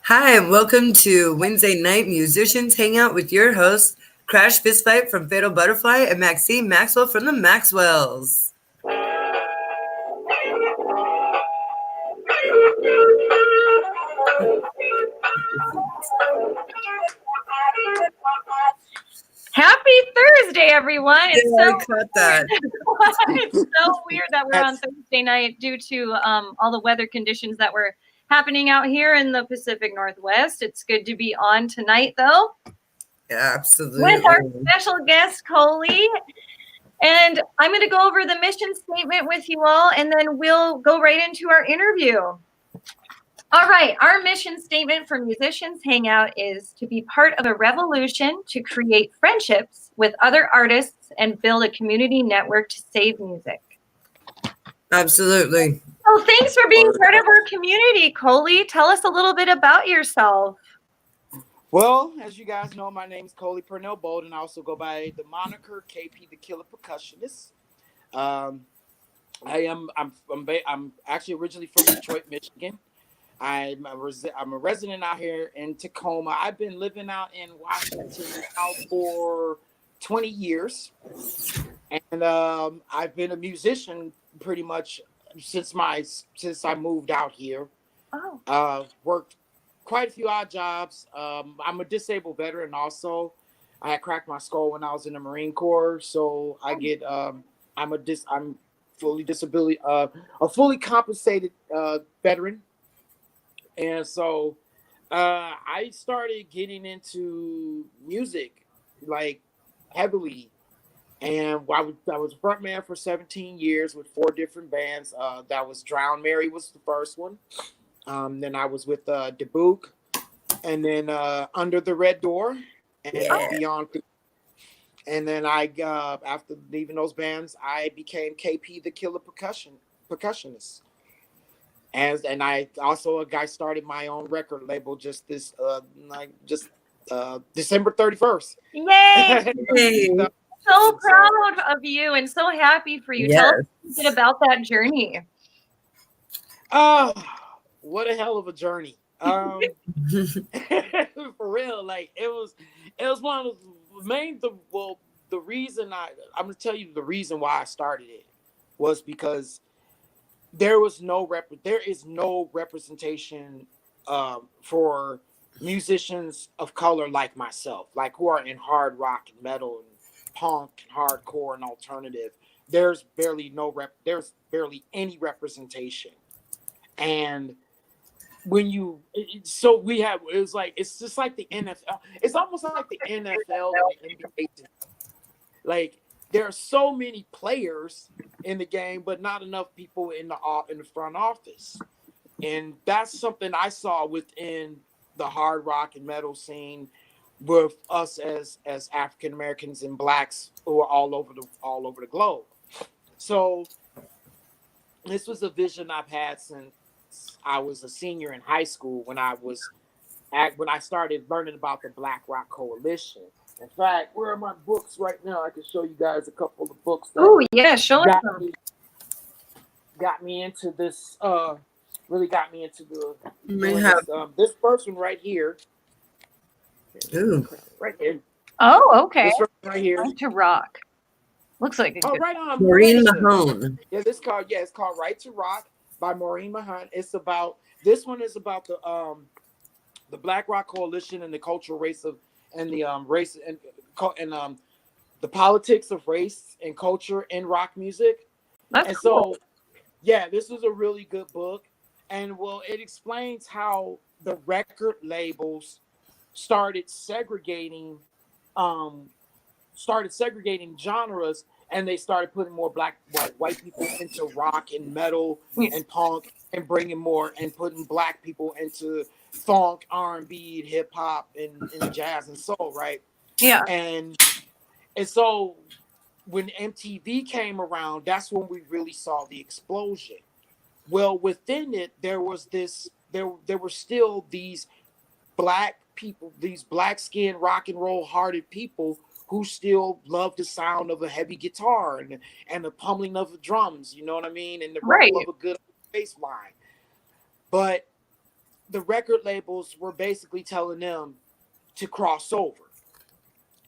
Hi, and welcome to Wednesday Night Musicians Hangout with your hosts, Crash Fistfight from Fatal Butterfly and Maxine Maxwell from the Maxwells. Happy Thursday, everyone. It's Yeah, so I caught that. it's so weird that we're on Thursday night due to all the weather conditions that were happening out here in the Pacific Northwest. It's good to be on tonight, though, Yeah, with our absolutely. special guest, Coley. And I'm going to go over the mission statement with you all, and then we'll go right into our interview. All right, our mission statement for Musicians Hangout is to be part of a revolution to create friendships with other artists and build a community network to save music. Absolutely. So thanks for being part of our community, Coley. Tell us a little bit about yourself. Well, as you guys know, my name is Coley Purnell Bold, and I also go by the moniker KP the Killer Percussionist. I'm actually originally from Detroit, Michigan. I'm a resident out here in Tacoma. I've been living out in Washington now for 20 years, and I've been a musician pretty much since I moved out here. Worked quite a few odd jobs. I'm a disabled veteran also. I had cracked my skull when I was in the Marine Corps, so I'm fully disability, a fully compensated veteran. And so I started getting into music like heavily. And I was front man for 17 years with 4 different bands. That was Drown Mary was the first one. Then I was with Dubuque, and then Under the Red Door, and Beyond. And then after leaving those bands, I became KP the Killer Percussionist. And I also started my own record label just December 31st. Yay! So proud of you and so happy for you. Yes. Tell us a bit about that journey. What a hell of a journey. For real, like it was one of the main the reason I'm gonna tell you the reason why I started it was because there is no representation for musicians of color like myself, like who are in hard rock and metal and punk and hardcore and alternative. There's barely any representation. And it's just like the NFL. It's almost like the NFL and the NBA. Like there are so many players in the game, but not enough people in the front office. And that's something I saw within the hard rock and metal scene with us as African Americans and blacks who are all over the globe. So this was a vision I've had since I was a senior in high school when I started learning about the Black Rock Coalition. In fact, where are my books right now? I can show you guys a couple of books. Oh yeah, show us some. Got me into this. Really got me into this first one right here. Ooh. Right here. Oh, okay. This right here. Right to Rock. Looks like a right on. Maureen Mahone. Yeah, it's called Right to Rock by Maureen Mahone. This one is about the Black Rock Coalition and the cultural race and the race and the politics of race and culture in rock music. That's cool. So, yeah, this is a really good book, and it explains how the record labels started segregating genres, and they started putting more white people into rock and metal and punk, and bringing more and putting black people into funk, R&B, hip hop, and jazz and soul, right? Yeah. And so when MTV came around, that's when we really saw the explosion. Well, within it, there were still these black people, these black skinned rock and roll hearted people who still love the sound of a heavy guitar and the pummeling of the drums, you know what I mean? And the rumble of a good bass line. But the record labels were basically telling them to cross over.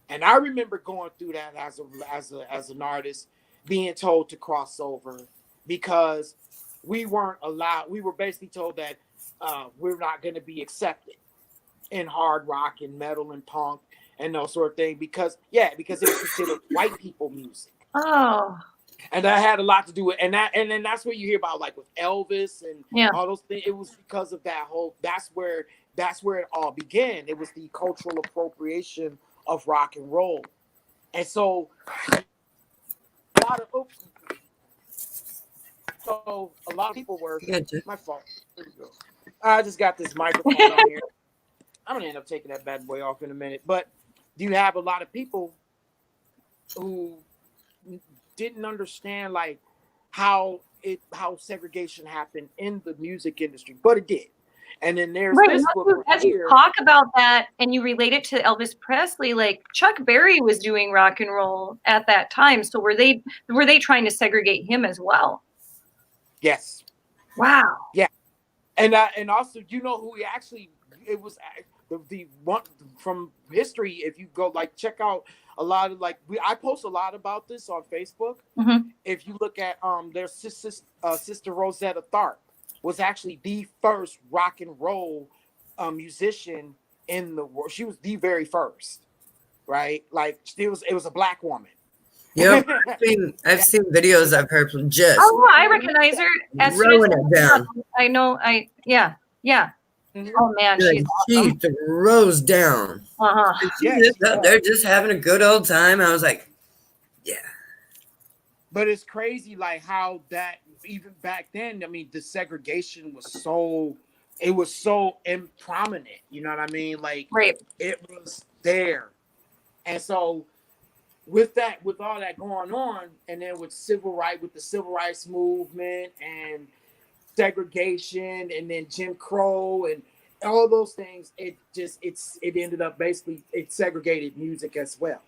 And I remember going through that as an artist, being told to cross over because we weren't allowed. We were basically told that we're not going to be accepted in hard rock and metal and punk and those sort of thing because it was considered white people music. Oh. And that had a lot to do with, and then that's what you hear about, like with Elvis and all those things. It was because of that whole. That's where it all began. It was the cultural appropriation of rock and roll, and so a lot of people were. My fault. I just got this microphone on here. I'm gonna end up taking that bad boy off in a minute. But do you have a lot of people who didn't understand like how segregation happened in the music industry, but it did. And then there's this book as you talk about that and you relate it to Elvis Presley, like Chuck Berry was doing rock and roll at that time. So were they trying to segregate him as well? Yes. Wow. Yeah. And also, you know who he actually, it was the one from history. If you go like check out a lot of I post a lot about this on Facebook. Mm-hmm. If you look at their sister Rosetta Tharpe was actually the first rock and roll musician in the world. She was the very first, right? Like it was a black woman. Yep, I've seen videos of her just. Oh, I recognize her. As throwing it down. I know. Yeah. Mm-hmm. Oh man, she's awesome. She throws down. They're just having a good old time. I was like, yeah. But it's crazy, like how that even back then. I mean, the segregation was so prominent. You know what I mean? Like, right. It was there, and so. With all that going on, and then with the civil rights movement and segregation, and then Jim Crow and all those things, it ended up basically it segregated music as well.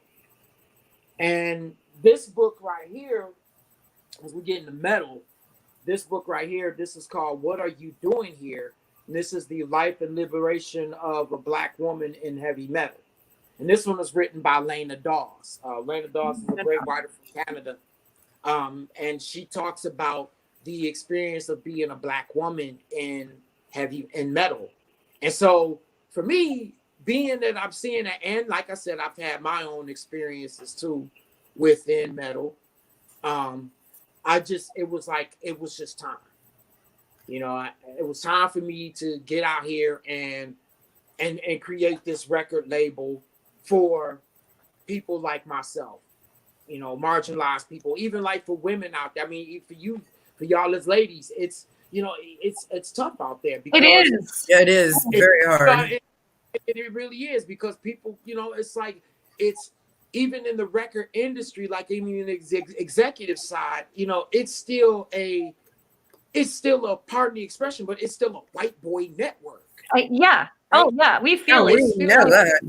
And this book right here, as we get into metal, this book right here, this is called "What Are You Doing Here?" And this is the life and liberation of a black woman in heavy metal. And this one was written by Lena Dawes. Lena Dawes is a great writer from Canada. And she talks about the experience of being a black woman in metal. And so for me, being that I'm seeing it, and like I said, I've had my own experiences too within metal. It was just time. You know, it was time for me to get out here and create this record label for people like myself, you know, marginalized people, even like for women out there. I mean, for y'all as ladies, it's, you know, it's tough out there. Because it is. Yeah, it is very hard. It really is, because people, you know, it's like, it's even in the record industry, like even in the executive side, you know, it's still a pardon the expression, but it's still a white boy network. Yeah. Oh yeah, we feel it. We know that.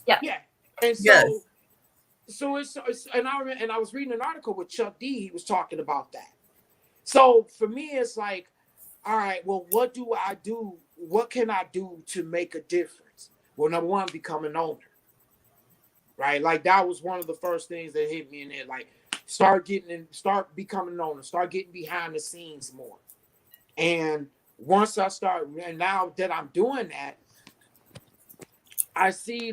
Yeah. And so it's and I was reading an article with Chuck D. He was talking about that. So for me, it's like, all right, well, what do I do? What can I do to make a difference? Well, number one, become an owner, right? Like that was one of the first things that hit me in there. Like start becoming an owner, start getting behind the scenes more. And once I start, and now that I'm doing that, I see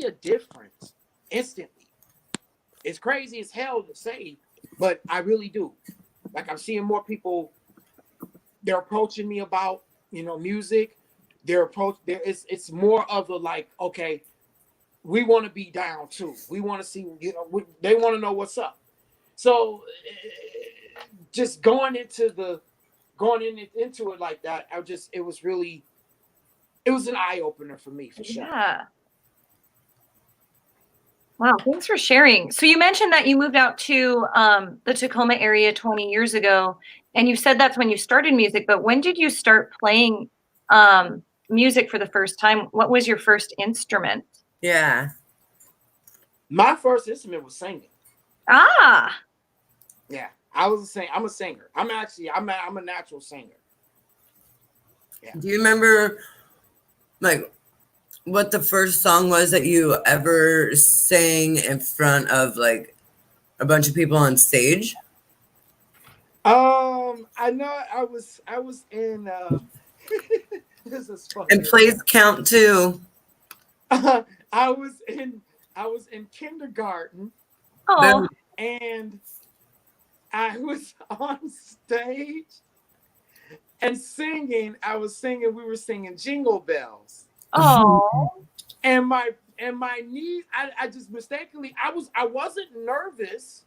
a difference instantly. It's crazy as hell to say, but I really do. Like I'm seeing more people, they're approaching me about, you know, music. It's more of a like, okay, we want to be down too. We want to see, you know, they want to know what's up. So just going into it like that, it was an eye opener for me, for sure. Yeah. Wow, thanks for sharing. So you mentioned that you moved out to the Tacoma area 20 years ago, and you said that's when you started music, but when did you start playing music for the first time? What was your first instrument? Yeah. My first instrument was singing. Ah. Yeah, I'm a singer. I'm a natural singer. Yeah. Do you remember, like, what the first song was that you ever sang in front of, like, a bunch of people on stage? I know I was in this is funny. And plays count too. I was in kindergarten. Oh, And I was on stage and singing. We were singing Jingle Bells. oh. And my knees, I just mistakenly, I wasn't nervous.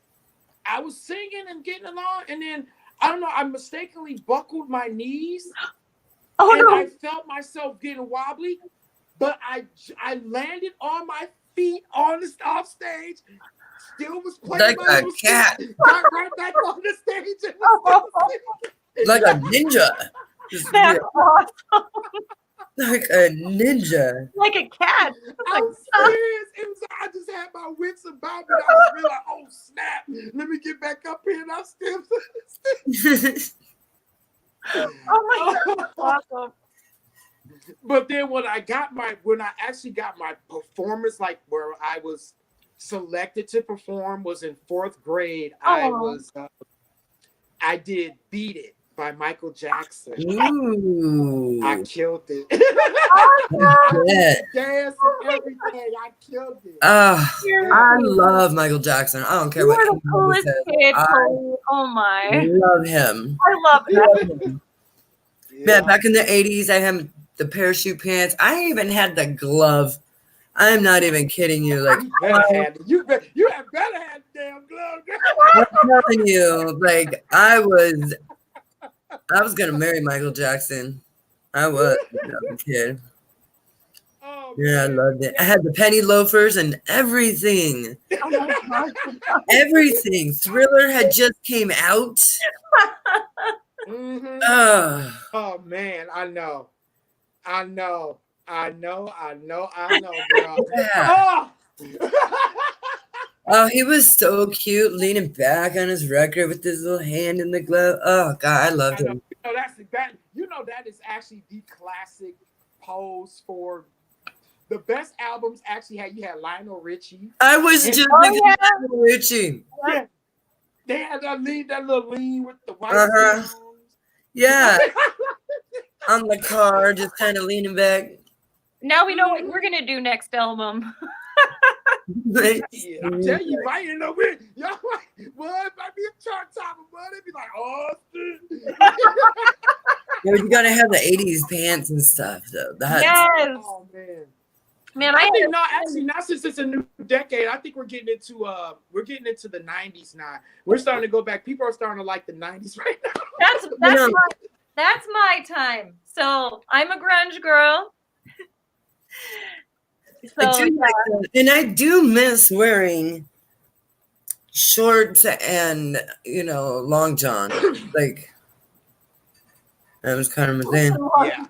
I was singing and getting along, and then I don't know, I mistakenly buckled my knees. Oh, and no. I felt myself getting wobbly, but I landed on my feet on the off stage. Still was playing Like my a little cat. stick, got right back on the stage and was still singing. Like a ninja. That's awesome. Like a ninja. Like a cat. I'm serious. It was, I just had my wits about me. I just realized, oh snap! Let me get back up here, and I'm still. Oh my God. That's awesome. But then when I actually got my performance, like where I was selected to perform, was in 4th grade. I did "Beat It" by Michael Jackson. Ooh. I killed it. Yeah. Dance and everything. I killed it. I love Michael Jackson. I don't care You what are the anybody coolest says. kid, I Chloe. Oh my. love him. I love that. Yeah, back in the 80s, I had the parachute pants. I even had the glove. I'm not even kidding you. Like, You had better have the damn glove. I'm telling you, like, I was gonna marry Michael Jackson. I was a kid. Oh, Yeah, I man. loved it. I had the penny loafers and everything. Oh my God. Everything. Thriller had just came out. Mhm. Oh, man, I know, girl. yeah. Oh! Oh, he was so cute, leaning back on his record with his little hand in the glove. Oh God, I loved I know. him. That is actually the classic pose for the best albums. Actually, you had Lionel Richie. I was just thinking of Richie. Yeah, they had that little lean with the white stones. Yeah, on the car, just kind of leaning back. Now we know what we're gonna do next album. Yeah, I'm telling you, might end up with y'all. Well, it might be a chart topper, but it'd be like, oh, Yeah, you gotta have the '80s pants and stuff, though. That's, Yes. oh man. Man, I think not since it's a new decade. I think we're getting into the 90s now. We're starting to go back. People are starting to like the 90s right now. That's my time. So I'm a grunge girl. I do like that. And I do miss wearing shorts and long john. Like that was kind of a thing. Yeah.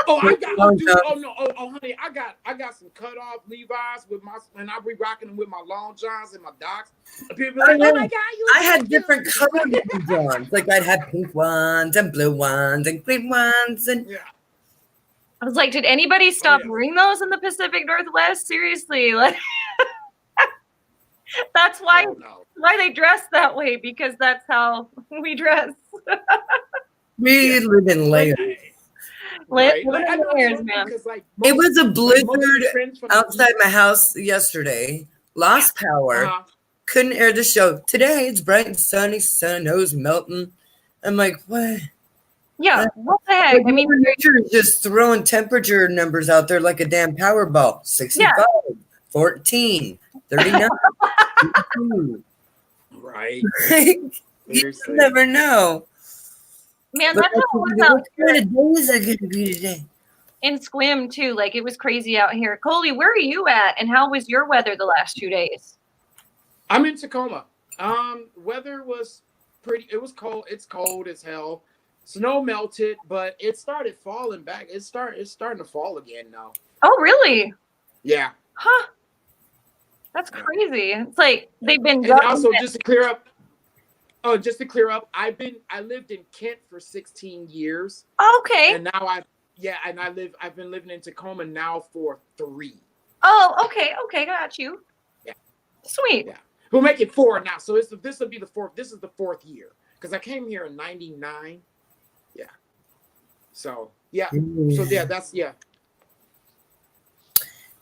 Honey, I got some cut off Levi's and I'll be rocking them with my long johns and my docs. People like, oh my God, I had different color long johns. Like I'd have pink ones and blue ones and green ones and yeah. I was like, did anybody stop wearing those in the Pacific Northwest? Seriously, like that's why they dress that way, because that's how we dress. We live in layers. Right. Layers, man. It was a blizzard outside my house yesterday. Lost power. Couldn't air the show. Today it's bright and sunny, sun nose melting. I'm like, what? Yeah, what the heck? I mean, nature is just throwing temperature numbers out there like a damn Powerball. 65, 14, 39. Right. You never know. Man, that's how it was out what kind of days are going to be today? In Squim, too. Like, it was crazy out here. Coley, where are you at? And how was your weather the last 2 days? I'm in Tacoma. Weather was it was cold. It's cold as hell. Snow melted, but it started falling back. It's starting to fall again now. Oh, really? Yeah. Huh. That's crazy. It's like they've been. And also, just to clear up, Oh, just to clear up, I lived in Kent for 16 years. Okay. And now I've been living in Tacoma now for 3. Oh, okay. Okay. Got you. Yeah. Sweet. Yeah. We'll make it 4 now. So this will be the 4th. This is the 4th year because I came here in 99. Yeah. So, yeah. So, yeah, that's, yeah.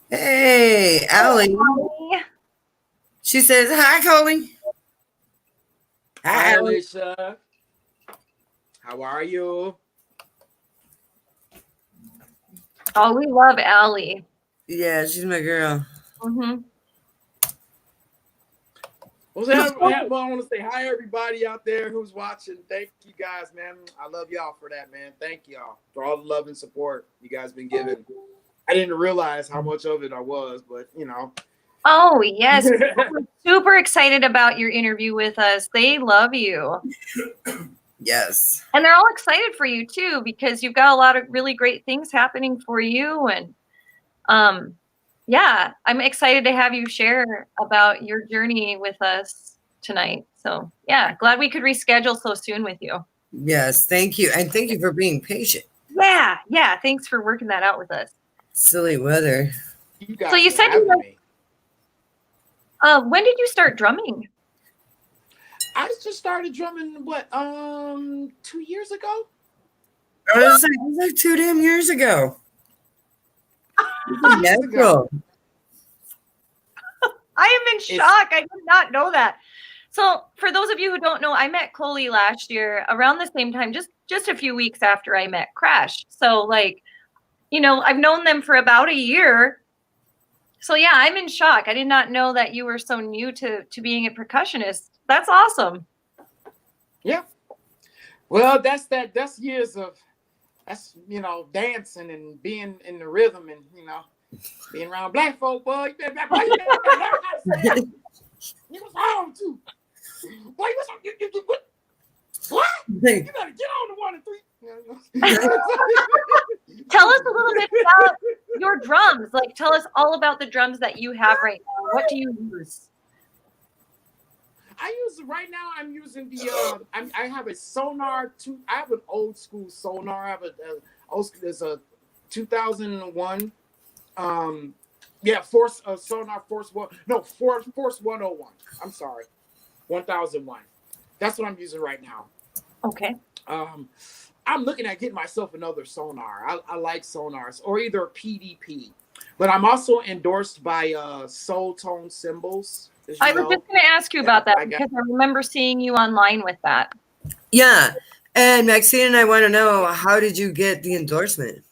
Hey, Allie. She says, hi, Coley. Hi, Alicia. How are you? Oh, we love Allie. Yeah, she's my girl. Mm-hmm. Well, I want to say hi, everybody out there who's watching. Thank you guys, man. I love y'all for that, man. Thank y'all for all the love and support you guys been giving. I didn't realize how much of it I was, but you know. Oh, yes. We're super excited about your interview with us. They love you. Yes. And they're all excited for you too, because you've got a lot of really great things happening for you. And yeah, I'm excited to have you share about your journey with us tonight. So yeah, glad we could reschedule so soon with you. Yes, thank you. And thank you for being patient. Yeah, yeah. Thanks for working that out with us. Silly weather. So you said when did you start drumming? I just started drumming 2 years ago. I was like 2 damn years ago. Natural. I am in shock. I did not know that. So for those of you who don't know, I met Coley last year around the same time, just a few weeks after I met Crash. So like, you know, I've known them for about a year. So yeah, I'm in shock. I did not know that you were so new to being a percussionist. That's awesome. Yeah. Well, that's years of you know, dancing and being in the rhythm and you know, being around black folk, boy. You better learn how to say it. You was wrong too. Boy, what? You better get on the 1 and 3. Tell us a little bit about your drums. Like, tell us all about the drums that you have right now. What do you use? I'm using the I have a Sonar I have an old school Sonar. I have there's a 2001 Sonar Force 101. I'm sorry. 1001. That's what I'm using right now. Okay. I'm looking at getting myself another Sonar. I like Sonars or either a PDP. But I'm also endorsed by Soul Tone Cymbals. I was just going to ask you about that because I remember seeing you online with that. Yeah. And Maxine and I want to know, how did you get the endorsement?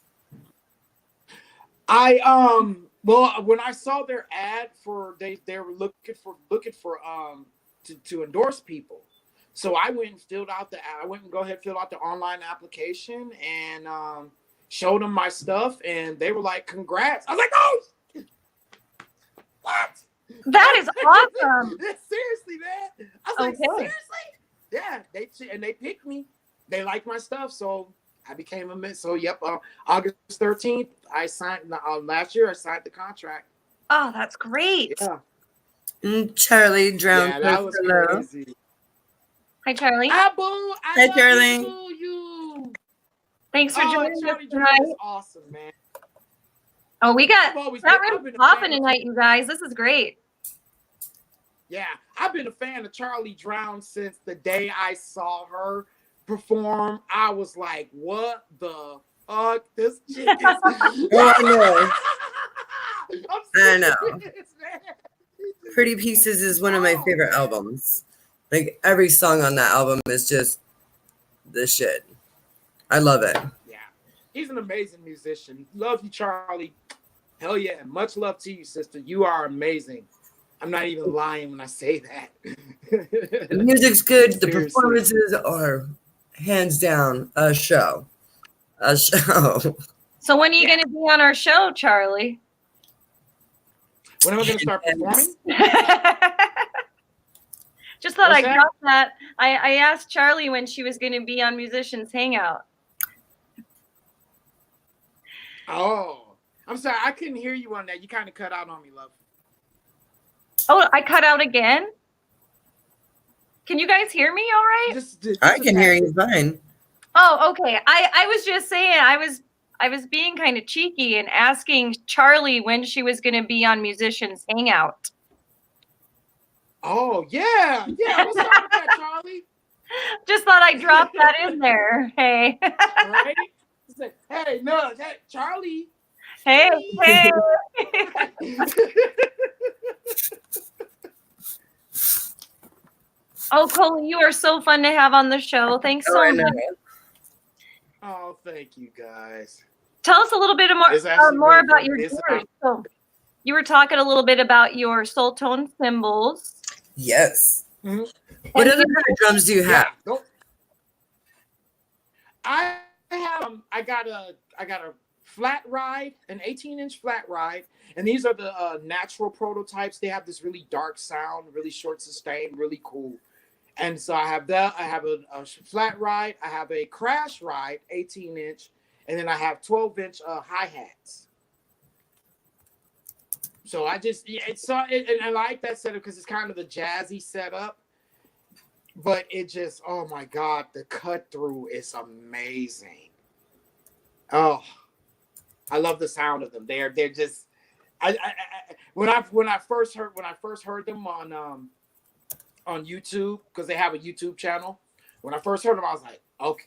Well, when I saw their ad they were looking for to endorse people. So I went and filled out the online application and showed them my stuff and they were like, "Congrats." I was like, "Oh, what?" That is awesome. Seriously, man. I was like, seriously? Yeah, they picked me. They liked my stuff, so I became a So yep, August 13th, I signed last year. I signed the contract. Oh, that's great. Yeah. Charlie drowned. Yeah, that was crazy. Hi, Charlie. Hi, Charlie. You. Thanks for joining us tonight. Is awesome, man. Oh, we got that room popping tonight, you guys. This is great. Yeah, I've been a fan of Charlie Drown since the day I saw her perform. I was like, "What the fuck? This chick is." I know. Pretty Pieces is one of my favorite albums. Like every song on that album is just the shit. I love it. Yeah, he's an amazing musician. Love you, Charlie. Hell yeah, much love to you, sister. You are amazing. I'm not even lying when I say that. The music's good. The performances are hands down a show. A show. So when are you going to be on our show, Charlie? When am I going to start performing? Just thought I'd drop that. I asked Charlie when she was going to be on Musicians Hangout. Oh, I'm sorry. I couldn't hear you on that. You kind of cut out on me, love. Oh, I cut out again? Can you guys hear me all right? Just I can hear you fine. Oh, okay. I was just saying I was being kind of cheeky and asking Charlie when she was going to be on Musicians Hangout. Oh, yeah. What's up with that, Charlie? Just thought I'd drop that in there. Hey. Right? Hey, no, hey, Charlie. Hey. Oh, Coley, you are so fun to have on the show. Thanks so much. Oh, thank you, guys. Tell us a little bit more really about your drawers. So, you were talking a little bit about your soul tone cymbals. Yes. Mm-hmm. What other kind of drums do you have? Yeah, I got a flat ride, an 18-inch flat ride, and these are the natural prototypes. They have this really dark sound, really short sustain, really cool. And so I have that. I have a flat ride. I have a crash ride, 18-inch, and then I have 12-inch hi-hats. So I just and I like that setup because it's kind of the jazzy setup. But it just, oh my God, the cut through is amazing. Oh, I love the sound of them. They're just, when I first heard them on YouTube, because they have a YouTube channel. When I first heard them, I was like, okay,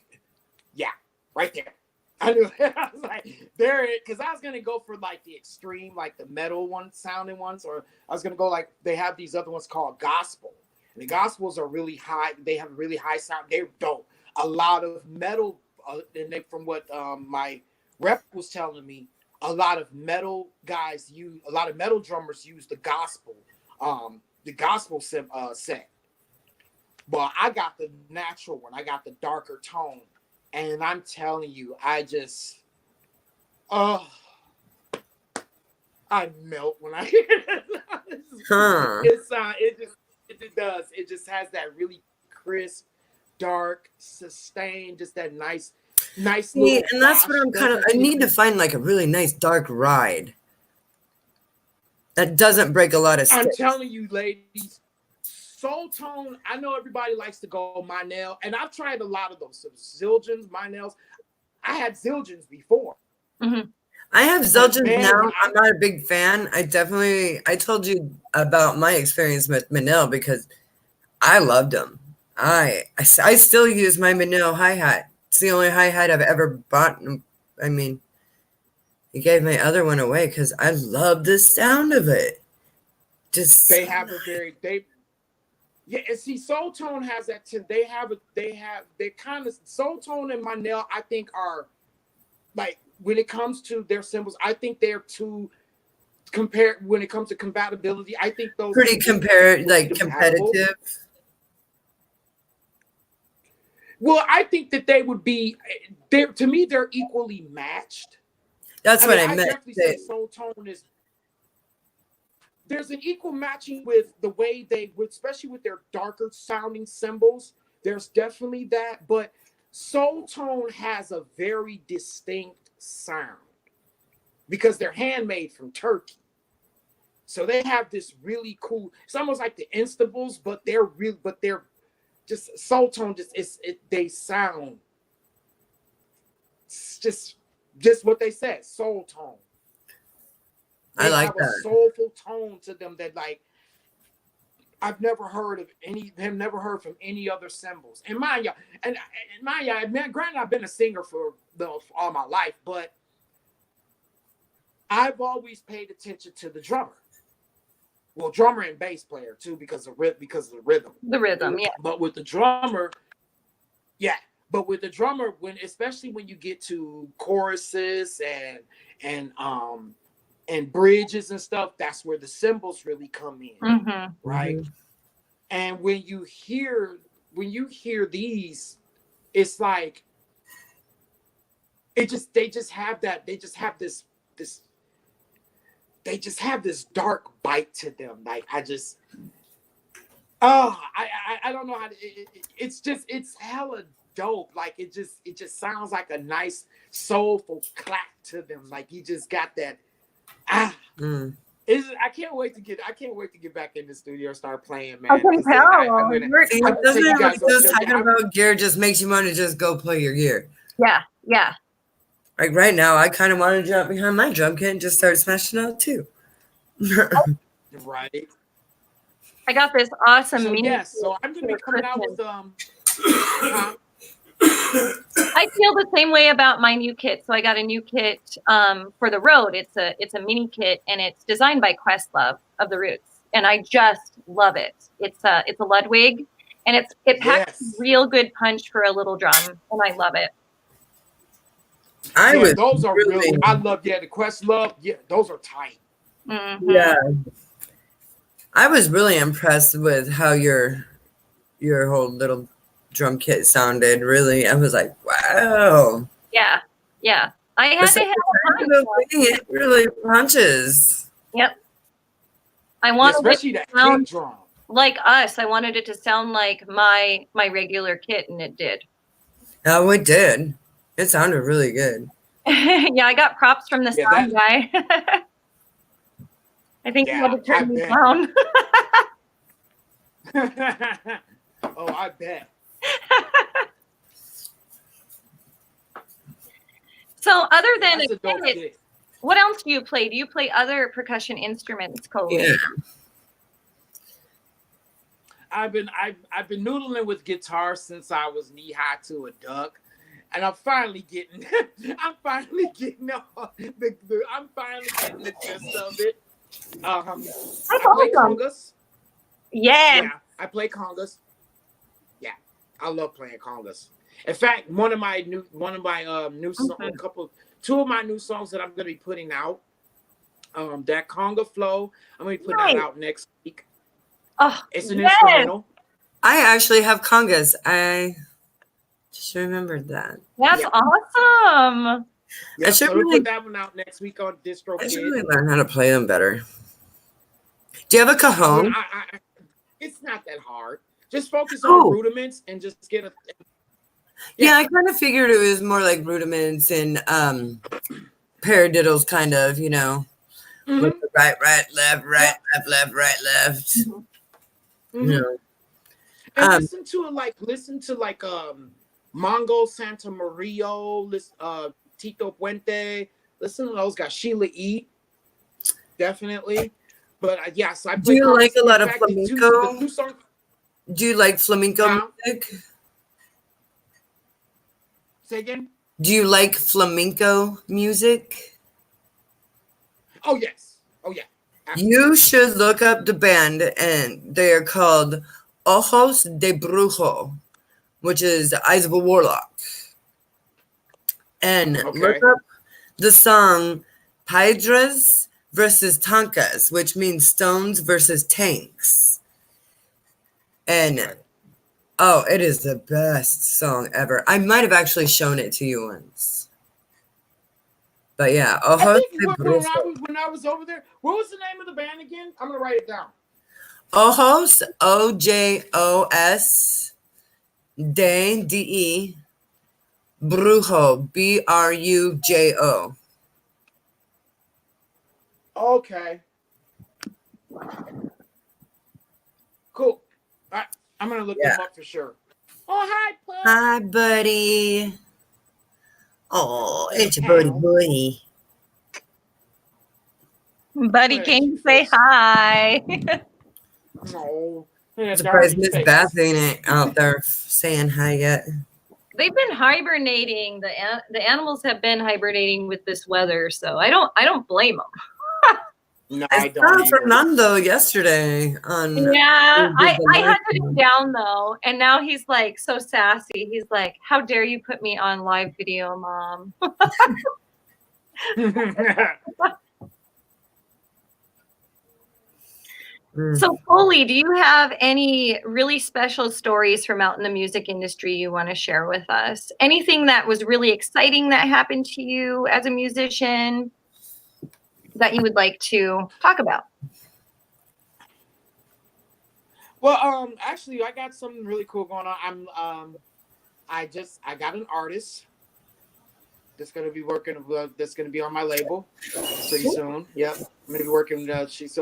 yeah, right there. I knew it. I was like, there it, because I was gonna go for like the extreme, like the metal sounding ones, or I was gonna go like they have these other ones called gospel. And the gospels are really high. They have really high sound. They're dope. A lot of metal, and from what my rep was telling me, a lot of metal drummers use the gospel set. But I got the natural one. I got the darker tone, and I'm telling you, I melt when I hear it. It does. It just has that really crisp, dark, sustained, just that nice. See, and that's what I need to find like a really nice dark ride that doesn't break a lot of sticks. I'm telling you, ladies, soul tone. I know everybody likes to go Meinl, and I've tried a lot of those. Zildjians, Meinls. I had Zildjians before. Mm-hmm. I have Zildjians now. I'm not a big fan. I told you about my experience with Meinl because I loved them. I still use my Meinl hi-hat. It's the only hi-hat I've ever bought. I mean, he gave my other one away because I love the sound of it. They have a very and see, Soul Tone has that too. They kind of Soul Tone and Meinl, I think, are like, when it comes to their cymbals, I think they're too compared. When it comes to compatibility, I think those pretty competitive. Well, I think that they would be there. To me, they're equally matched. That's what I meant. I definitely say Soul Tone is. There's an equal matching with the way especially with their darker sounding cymbals. There's definitely that, but Soul Tone has a very distinct sound because they're handmade from Turkey. So they have this really cool, it's almost like the Instables, but they're just Soul Tone. They sound just what they said, Soul Tone. They I like have that. a soulful tone to them that, like, I've never heard from any other cymbals. And mind you, granted, I've been a singer for all my life, but I've always paid attention to the drummer. Well, drummer and bass player too, because of the rhythm. The rhythm, yeah. But with the drummer, especially when you get to choruses and bridges and stuff, that's where the cymbals really come in, mm-hmm. right? Mm-hmm. And when you hear these, it's like they just have this dark bite to them. Like I don't know how to, it's hella dope. Like it just sounds like a nice soulful clap to them. Like you just got that. I can't wait to get back in the studio and start playing, man. I can tell. See, it doesn't really just talking about gear just makes you want to just go play your gear. Yeah, yeah. Like right now, I kind of want to jump behind my drum kit and just start smashing out too. Right. I got this awesome So mini. yes, so I'm gonna be coming out with I feel the same way about my new kit. So I got a new kit for the road. It's a mini kit, and it's designed by Questlove of the Roots, and I just love it. It's a Ludwig, and it packs real good punch for a little drum, and I love it. Those are really. I love the Questlove. Yeah, those are tight. Mm-hmm. Yeah, I was really impressed with how your whole little drum kit sounded. Really, I was like, wow. Yeah, yeah. I had to have a punch. It really punches. Yep. I wanted especially that kick drum. Like us. I wanted it to sound like my regular kit, and it did. Oh, it did. It sounded really good. Yeah, I got props from the sound guy. I think he had to turn me down. Oh, I bet. So other than what else do you play? Do you play other percussion instruments, Cole? Yeah. I've been noodling with guitar since I was knee high to a duck, and I'm finally getting the gist of it. I play congas. Yeah, I play congas. Yeah, I love playing congas. In fact, two of my new songs that I'm gonna be putting out, that conga flow, I'm gonna be putting that out next week. Oh, it's an instrumental. I actually have congas. I just remembered that. That's awesome. Yeah, I should really put that one out next week on DistroKid. I should really learn how to play them better. Do you have a cajon? It's not that hard. Just focus on rudiments and just get a. Yeah, I kind of figured it was more like rudiments and paradiddles, kind of, with the right, left, right, left, right, left. Mm-hmm. And listen to Mongo Santa Maria, Tito Puente. Listen to those guys, Sheila E. Definitely. But yes, I play. Do you like a lot of flamenco? Do you like flamenco music? Say again? Do you like flamenco music? Oh, yes. Oh, yeah. Absolutely. You should look up the band, and they are called Ojos de Brujo, which is the Eyes of a Warlock. And look up the song Piedras versus Tankas, which means stones versus tanks. And it is the best song ever. I might have actually shown it to you once. But yeah, Ojos de Brujo. When I was over there, what was the name of the band again? I'm gonna write it down. Ojos, Ojos, de Brujo, Brujo. Okay. Cool. All right. I'm going to look them up for sure. Oh, hi, Pup. Hi, buddy. Oh, it's your buddy. Buddy came to say hi. No. I'm surprised Miss Beth ain't out there saying hi yet. They've been hibernating. The animals have been hibernating with this weather, so I don't blame them. No, I saw Fernando yesterday on. Yeah, I hunted him down though, and now he's like so sassy. He's like, "How dare you put me on live video, Mom?" So, Foley, do you have any really special stories from out in the music industry you want to share with us? Anything that was really exciting that happened to you as a musician that you would like to talk about? Well, actually, I got something really cool going on. I got an artist that's gonna be working. That's gonna be on my label pretty soon. Yep, I'm gonna be working. She's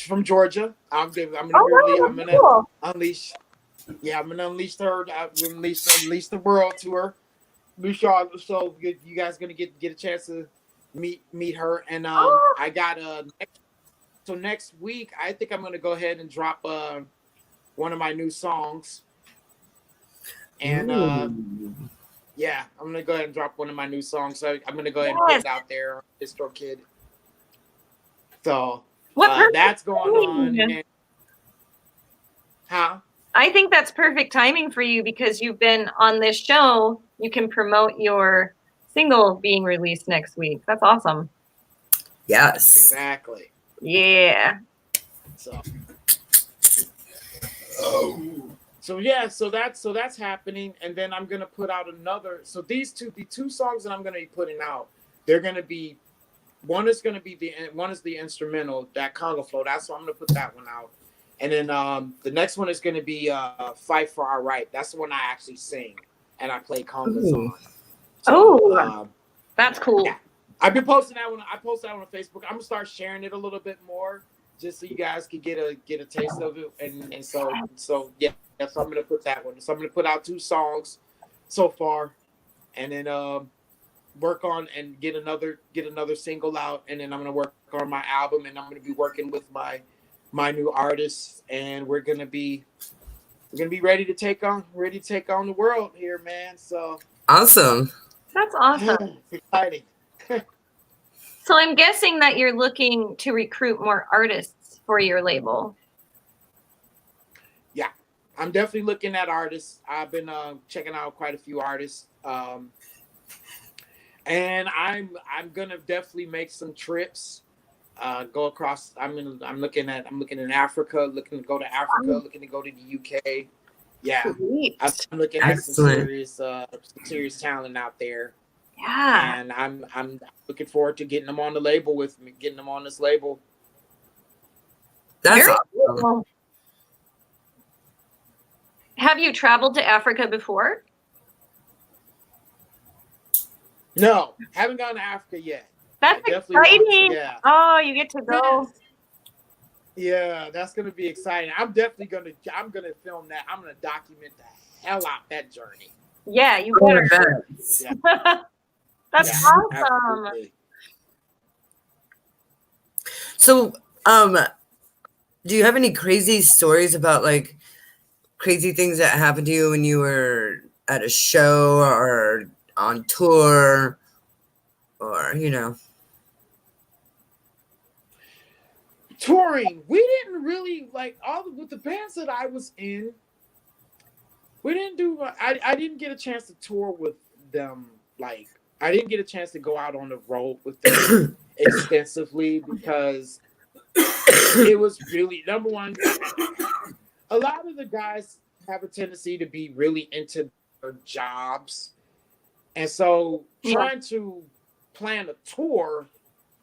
from Georgia. I'm gonna cool. unleash. Yeah, I'm gonna unleash her. Unleash the world to her. So you guys gonna get a chance to meet her. And I got next week I think I'm gonna go ahead and drop one of my new songs. And yeah, I'm gonna go ahead and drop one of my new songs. So I'm gonna go ahead and put it out there, Distro Kid. So that's going on. And, I think that's perfect timing for you because you've been on this show. You can promote your single being released next week. That's awesome. Yes. Exactly. Yeah. So that's happening, and then I'm gonna put out another. So the two songs that I'm gonna be putting out, they're gonna be one is the instrumental, that Congo Flow. That's why I'm gonna put that one out, and then the next one is gonna be Fight for Our Right. That's the one I actually sing and I play congas on. So, that's cool. Yeah. I've been posting that one. I posted that one on Facebook. I'm gonna start sharing it a little bit more, just so you guys can get a taste of it, and so yeah. So I'm gonna put that one. So I'm gonna put out 2 songs so far, and then work on and get another single out, and then I'm gonna work on my album, and I'm gonna be working with my new artists, and we're gonna be ready to take on the world here, man. So awesome. That's awesome. Exciting. So I'm guessing that you're looking to recruit more artists for your label. Yeah, I'm definitely looking at artists. I've been checking out quite a few artists, and I'm gonna definitely make some trips. Go across. I'm looking in Africa. Looking to go to Africa. Looking to go to the UK. Yeah, I'm looking at some serious talent out there. Yeah, and I'm looking forward to getting them on the label with me, getting them on this label. That's awesome. Cool. Have you traveled to Africa before? No, haven't gone to Africa yet. That's exciting. Yeah. Oh, you get to go. Yeah, that's gonna be exciting. I'm definitely gonna film that. I'm gonna document the hell out that journey. Yeah, you better. Yeah. That's awesome. Absolutely. So, do you have any crazy stories about like crazy things that happened to you when you were at a show or on tour, or touring? We didn't really with the bands that I was in. We didn't do. I didn't get a chance to tour with them. I didn't get a chance to go out on the road with them extensively because it was really, number one, a lot of the guys have a tendency to be really into their jobs. And so trying to plan a tour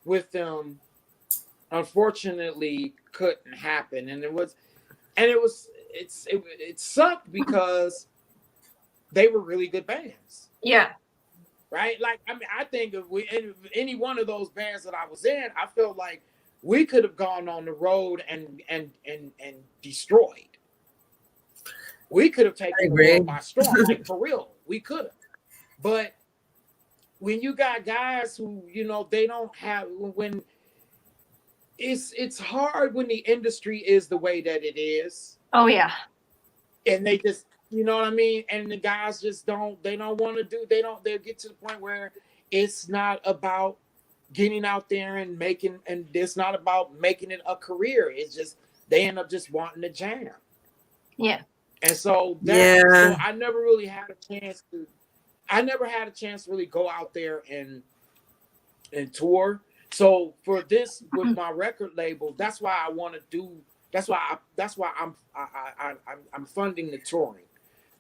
with them, unfortunately, couldn't happen. And it sucked because they were really good bands. Yeah. Right? I think if any one of those bands that I was in, I felt like we could have gone on the road and destroyed. We could have taken the world by storm, for real. We could have. But when you got guys who, they don't have, when it's hard when the industry is the way that it is. Oh yeah. And they just, you know what I mean? And the guys just they'll get to the point where it's not about getting out there and it's not about making it a career. It's just, they end up just wanting to jam. Yeah. And so I never really had a chance to really go out there and tour. So for this, with my record label, that's why I'm funding the touring.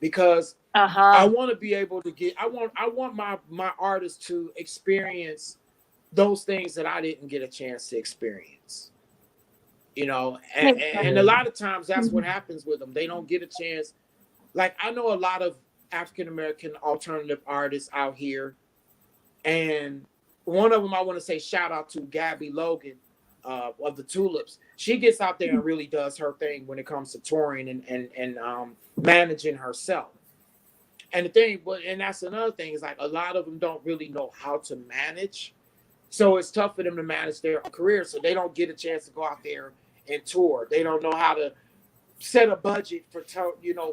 Because I want to be able to I want my artists to experience those things that I didn't get a chance to experience. And a lot of times that's what happens with them. They don't get a chance. Like, I know a lot of African American alternative artists out here, And one of them, I want to say shout out to Gabby Logan of the Tulips. She gets out there and really does her thing when it comes to touring and managing herself. And the thing, and that's another thing, is like a lot of them don't really know how to manage. So it's tough for them to manage their career. So they don't get a chance to go out there and tour. They don't know how to set a budget for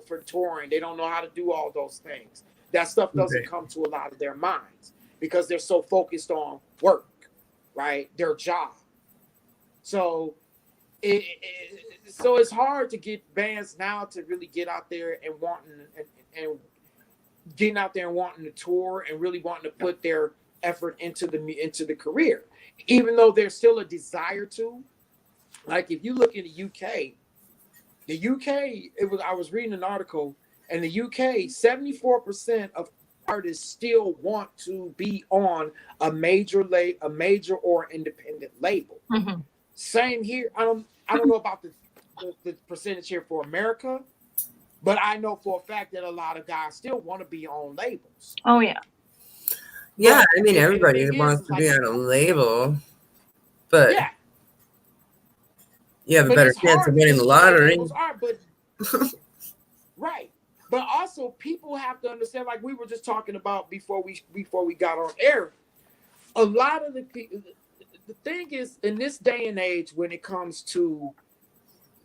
for touring. They don't know how to do all those things. That stuff doesn't come to a lot of their minds because they're so focused on work, right? Their job. So so it's hard to get bands now to really get out there and getting out there and wanting to tour and really wanting to put their effort into the career, even though there's still a desire to. Like if you look in the UK, I was reading an article, and the UK, 74% of artists still want to be on a major or independent label. Mm-hmm. Same here. I don't know about the percentage here for America, but I know for a fact that a lot of guys still want to be on labels. Oh yeah. Yeah, I mean everybody wants to be on a label, but yeah. You have a better chance of winning the lottery. Right. But also people have to understand, like we were just talking about before we got on air, a lot of the thing is, in this day and age, when it comes to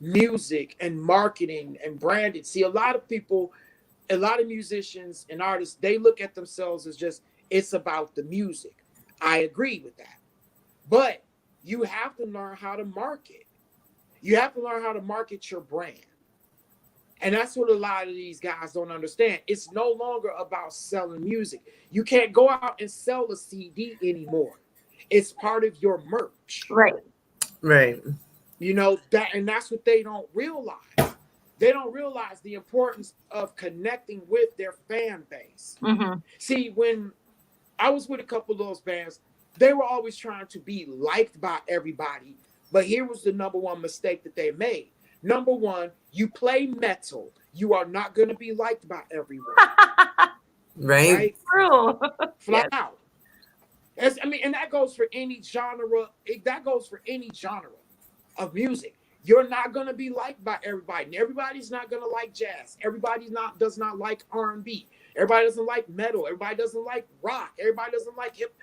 music and marketing and branding, see, a lot of musicians and artists, they look at themselves as just, it's about the music. I agree with that. But you have to learn how to market. You have to learn how to market your brand. And that's what a lot of these guys don't understand. It's no longer about selling music. You can't go out and sell a CD anymore. It's part of your merch. Right. Right. You know, that's what they don't realize. They don't realize the importance of connecting with their fan base. Mm-hmm. See, when I was with a couple of those bands, they were always trying to be liked by everybody. But here was the number one mistake that they made. Number one, you play metal. You are not going to be liked by everyone. Right? True. Flat out. And that goes for any genre. That goes for any genre of music. You're not going to be liked by everybody. And everybody's not going to like jazz. Everybody does not like R&B. Everybody doesn't like metal. Everybody doesn't like rock. Everybody doesn't like hip.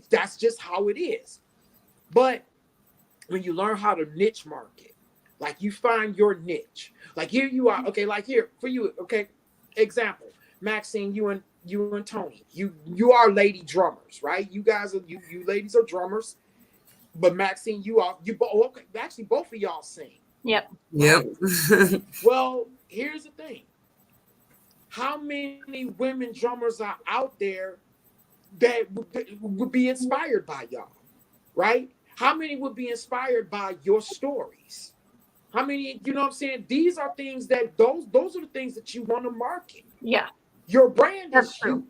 That's just how it is. But when you learn how to niche market, like you find your niche. Like here you are. Okay, like here for you. Okay, example. Maxine, you and Tony. You are lady drummers, right? You guys are you ladies are drummers. But Maxine, okay, actually both of y'all sing. Yep. Yep. Well, here's the thing. How many women drummers are out there that would be inspired by y'all? Right? How many would be inspired by your stories? How many, you know what I'm saying? These are things that those are the things that you want to market. Yeah. Your brand That's is true. you.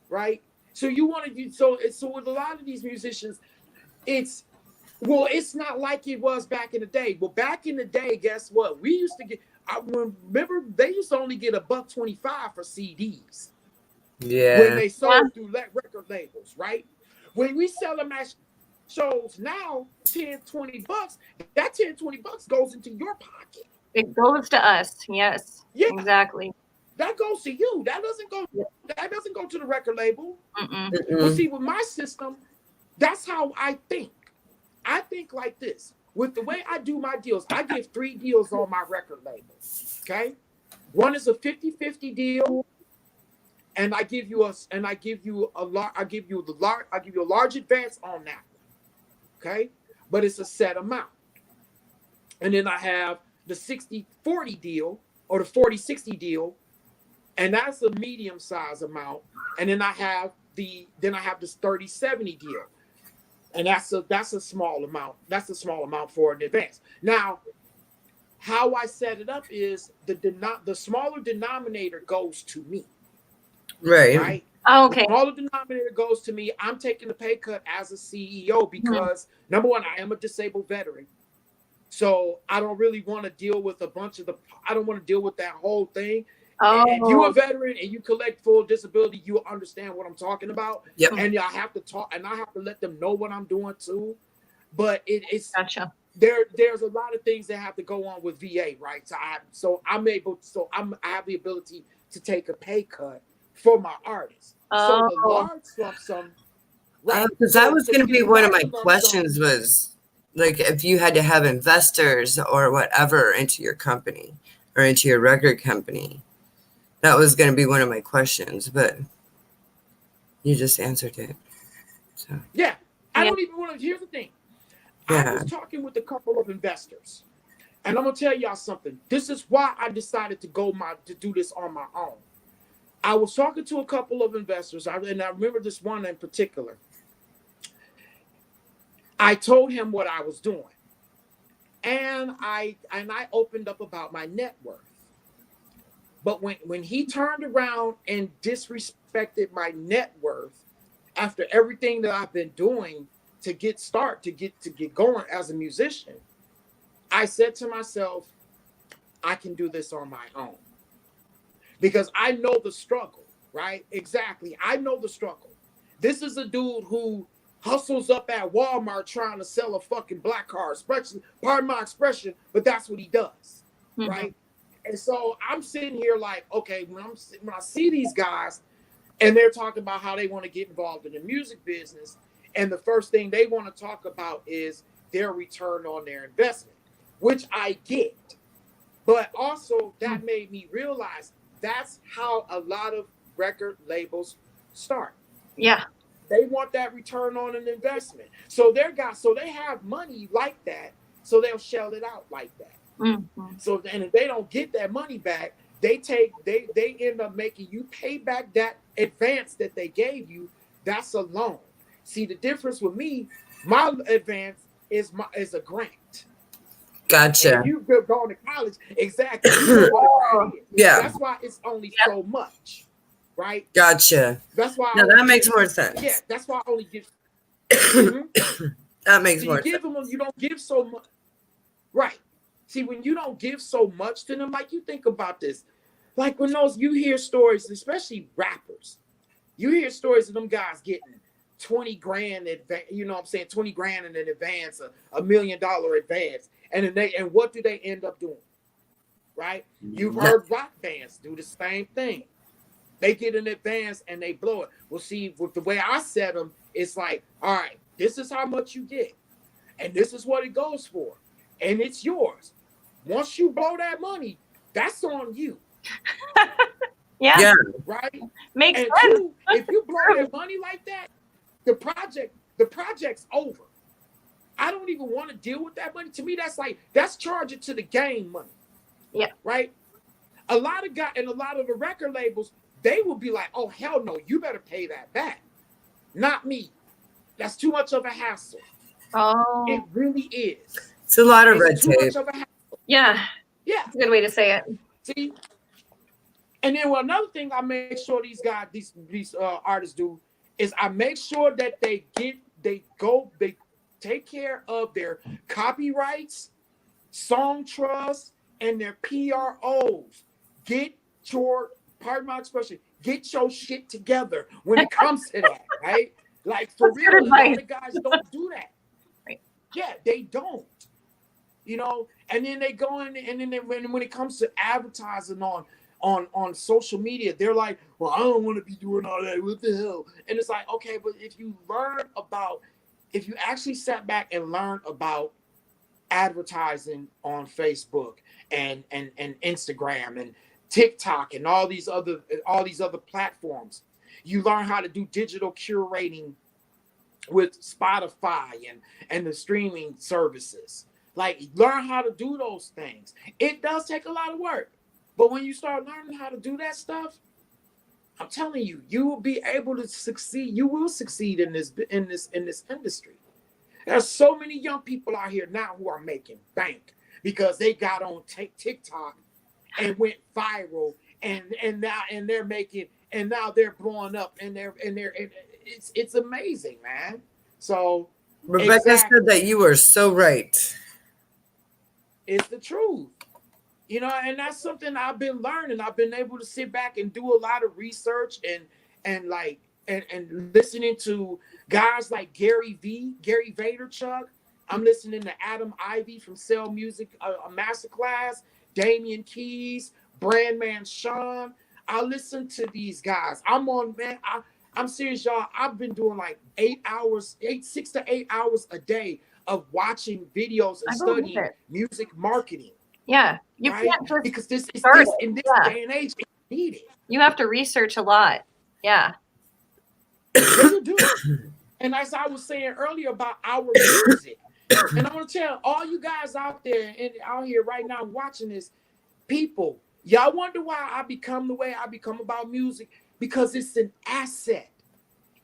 Right? So you want to do so with a lot of these musicians, it's not like it was back in the day. Well, back in the day, guess what? We used to get, remember they used to only get $1.25 for CDs. Yeah. When they sold through record labels, right? When we sell them at shows now, $10-$20, that $10-$20 goes into your pocket. It goes to us. Yes. Yeah. Exactly. That goes to you. That doesn't go to the record label. Mm-mm. Well, see, with my system, that's how I think. I think like this. With the way I do my deals, I give 3 deals on my record label. Okay? One is a 50-50 deal, and I give you a large advance on that. Okay? But it's a set amount. And then I have the 60-40 deal or the 40-60 deal, and that's a medium size amount. And then I have this 30-70 deal. And that's a small amount. That's a small amount for an advance. Now, how I set it up is the smaller denominator goes to me. Right? Oh, okay. The smaller denominator goes to me. I'm taking the pay cut as a CEO because number one, I am a disabled veteran. So I don't really want to deal with I don't want to deal with that whole thing. Oh. If you're a veteran and you collect full disability, you'll understand what I'm talking about. Yep. And I have to talk, and I have to let them know what I'm doing too. But it's Gotcha. There's a lot of things that have to go on with VA, right? So I have the ability to take a pay cut for my artists. So the large lump sum, right? Because that was going to be one of my questions was, like, if you had to have investors or whatever into your company or into your record company. That was going to be one of my questions, but you just answered it. So. Yeah, I don't even want to. Here's the thing. Yeah. I was talking with a couple of investors, and I'm gonna tell y'all something. This is why I decided to do this on my own. I was talking to a couple of investors, and I remember this one in particular. I told him what I was doing, and I opened up about my net worth. But when he turned around and disrespected my net worth after everything that I've been doing to get going as a musician, I said to myself, I can do this on my own. Because I know the struggle, right? Exactly. I know the struggle. This is a dude who hustles up at Walmart trying to sell a fucking black car, pardon my expression, but that's what he does, right? And so I'm sitting here like, okay, when I see these guys and they're talking about how they want to get involved in the music business, and the first thing they want to talk about is their return on their investment, which I get. But also that made me realize that's how a lot of record labels start. Yeah. They want that return on an investment. So they have money like that, so they'll shell it out like that. Mm-hmm. So, and if they don't get that money back, they end up making you pay back that advance that they gave you. That's a loan. See, the difference with me, my advance is a grant. Gotcha. And you've been going to college, exactly. You know what a grant is. Yeah. That's why it's only so much, right? Gotcha. That's why. No, that makes more sense. Yeah, that's why I only give. That makes more sense. You don't give so much, right? See, when you don't give so much to them, like you think about this, like when you hear stories, especially rappers, you hear stories of them guys getting 20 grand, you know what I'm saying, 20 grand in an advance, $1 million advance. And what do they end up doing? Right? You've heard rock bands do the same thing. They get an advance and they blow it. Well, see, with the way I set them, it's like, all right, this is how much you get. And this is what it goes for. And it's yours. Once you blow that money, that's on you. Yeah. Right? Makes sense. Two, if you blow that money like that, the project's over. I don't even want to deal with that money. To me, that's charging to the game money. Yeah. Right? A lot of the record labels, they will be like, oh, hell no, you better pay that back. Not me. That's too much of a hassle. Oh. It really is. It's a lot of red tape. Much of a hassle. Yeah. Yeah. That's a good way to say it. See? And then another thing I make sure these artists do is I make sure that they take care of their copyrights, song trusts, and their PROs. Pardon my expression, get your shit together when it comes to that, right? Like, for real, a lot of guys don't do that. Right. Yeah, they don't. You know, and then they go in, and then when it comes to advertising on social media, they're like, well, I don't want to be doing all that. What the hell? And it's like, okay, but if you actually sat back and learned about advertising on Facebook and Instagram and TikTok and all these other platforms, you learn how to do digital curating with Spotify and the streaming services. Like, learn how to do those things. It does take a lot of work. But when you start learning how to do that stuff, I'm telling you, you will be able to succeed. You will succeed in this industry. There's so many young people out here now who are making bank because they got on TikTok and went viral, and they're making, and now they're blowing up, and it's amazing, man. So Rebecca said that you were so right. It's the truth. You know, and that's something I've been learning. I've been able to sit back and do a lot of research and like and listening to guys like Gary Vaynerchuk. I'm listening to Adam Ivy from Cell Music, a Masterclass, Damian Keys, Brandman Sean. I listen to these guys. I'm serious, y'all. I've been doing like 6 to 8 hours a day of watching videos and studying music marketing. Yeah, you right? can't just because this is start this in this day and age, it's needed. You have to research a lot. Yeah. You do. And as I was saying earlier about our music, and I want to tell all you guys out there and out here right now watching this, people, y'all wonder why I become the way I become about music? Because it's an asset.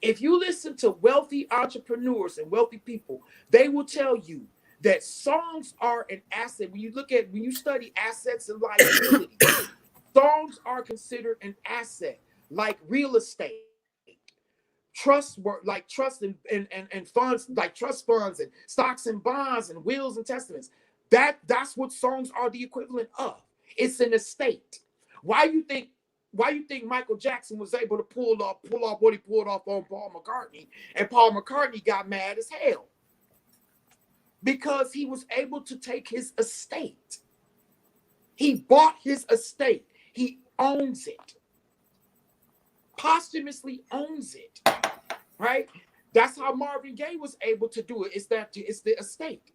If you listen to wealthy entrepreneurs and wealthy people, they will tell you that songs are an asset. When you study assets and liabilities, songs are considered an asset, like real estate, trust and funds, like trust funds and stocks and bonds and wills and testaments. That's what songs are the equivalent of. It's an estate. Why you think Michael Jackson was able to pull off what he pulled off on Paul McCartney, and Paul McCartney got mad as hell? Because he was able to take his estate. He bought his estate. He owns it. Posthumously owns it. Right? That's how Marvin Gaye was able to do it. It's the estate.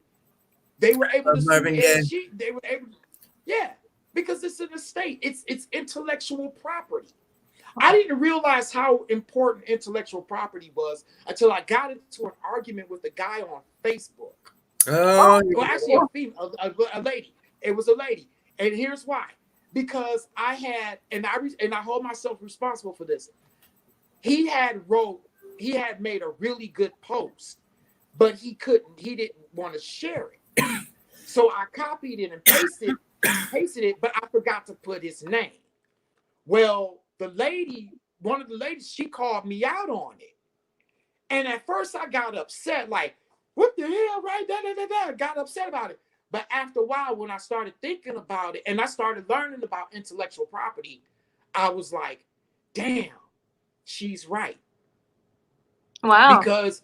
They were able to Marvin Gaye. They were able, yeah, because it's an estate. It's intellectual property. I didn't realize how important intellectual property was until I got into an argument with a guy on Facebook. Oh, well, actually, a lady. It was a lady, and here's why: because I had, and I hold myself responsible for this. He had made a really good post, but he didn't want to share it. So I copied it and pasted it, but I forgot to put his name. Well, one of the ladies, she called me out on it, and at first I got upset, like, what the hell, right? Got upset about it. But after a while, when I started thinking about it and I started learning about intellectual property, I was like, damn, she's right. Wow. Because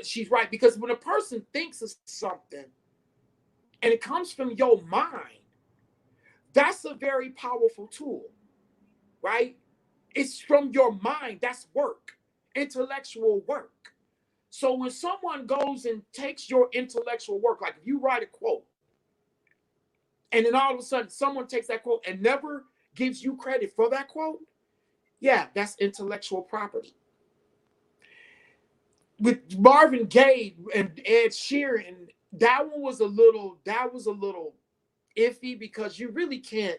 she's right. Because when a person thinks of something and it comes from your mind, that's a very powerful tool, right? It's from your mind. That's work, intellectual work. So when someone goes and takes your intellectual work, like if you write a quote, and then all of a sudden someone takes that quote and never gives you credit for that quote, yeah, that's intellectual property. With Marvin Gaye and Ed Sheeran, that was a little iffy, because you really can't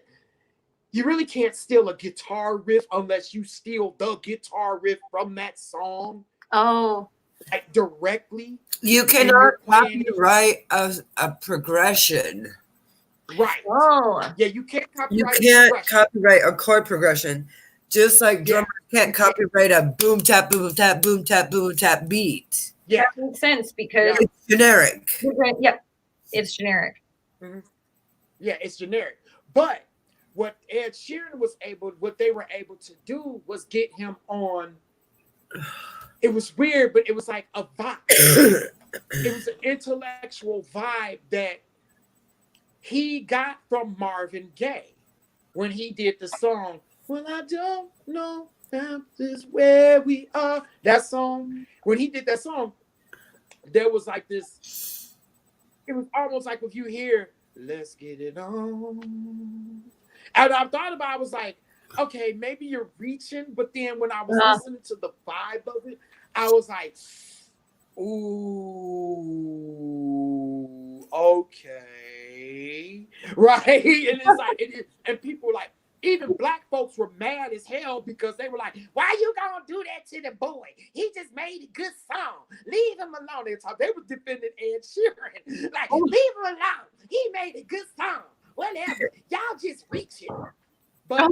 steal a guitar riff unless you steal the guitar riff from that song. Oh. Like directly. You cannot copyright a progression. Right. Oh. Yeah, you can't copyright. You can't copyright a chord progression. Just like drummers can't copyright a boom tap boom tap boom tap boom tap beat. Yeah, that makes sense because it's generic. Yep, it's generic. Mm-hmm. Yeah, it's generic. But what Ed Sheeran what they were able to do was get him on. It was weird, but it was like a vibe. It was an intellectual vibe that he got from Marvin Gaye when he did the song, "Well, I don't know if this is where we are." That song, when he did that song, there was like this, it was almost like if you hear, "Let's get it on." And I thought about it, I was like, okay, maybe you're reaching, but then when I was listening to the vibe of it, I was like, ooh, okay, right? And it's like, and people were like, even black folks were mad as hell because they were like, why you gonna do that to the boy? He just made a good song. Leave him alone. They were defending Ed Sheeran. Like, leave him alone. He made a good song. Whatever. Y'all just reaching. But I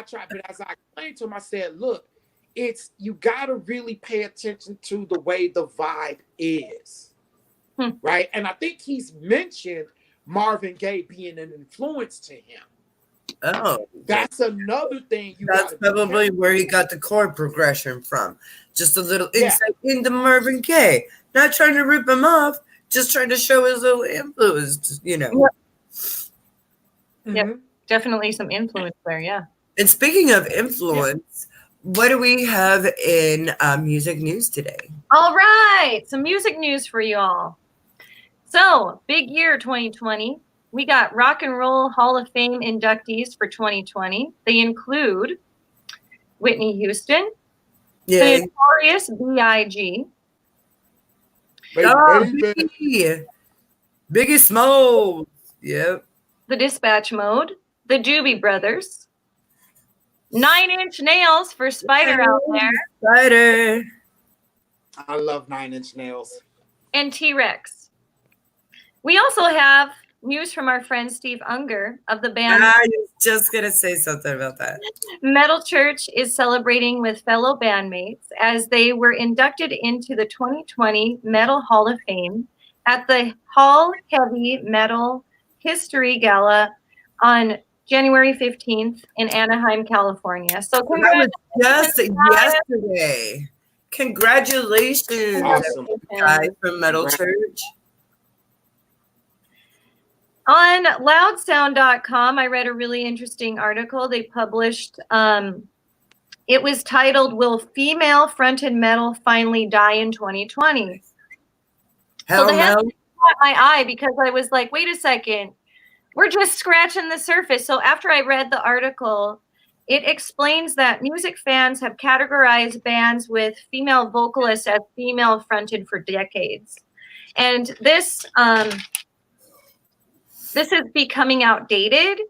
tried. But as I explained to him, I said, look, you gotta really pay attention to the way the vibe is. Right? And I think he's mentioned Marvin Gaye being an influence to him. Oh, that's another thing. That's probably where he got the chord progression from. Just a little insight into Marvin Gaye. Not trying to rip him off, just trying to show his little influence, you know. Yep. Definitely some influence there, yeah. And speaking of influence, what do we have in music news today? All right, some music news for you all. So, big year 2020. We got Rock and Roll Hall of Fame inductees for 2020. They include Whitney Houston, the Notorious B.I.G. Biggie Smalls. Yep. The Dispatch Mode, the Doobie Brothers, 9 Inch Nails for Spider out there. Spider. I love 9 Inch Nails. And T-Rex. We also have news from our friend Steve Unger of the band. I was just going to say something about that. Metal Church is celebrating with fellow bandmates as they were inducted into the 2020 Metal Hall of Fame at the Hall Heavy Metal History Gala on January 15th in Anaheim, California. So that was just yesterday. Congratulations, guys from Metal Church. On loudsound.com, I read a really interesting article they published. It was titled, "Will Female Fronted Metal Finally Die in 2020?" Hell so the head no. caught my eye because I was like, wait a second. We're just scratching the surface. So after I read the article, it explains that music fans have categorized bands with female vocalists as female fronted for decades. And this is becoming outdated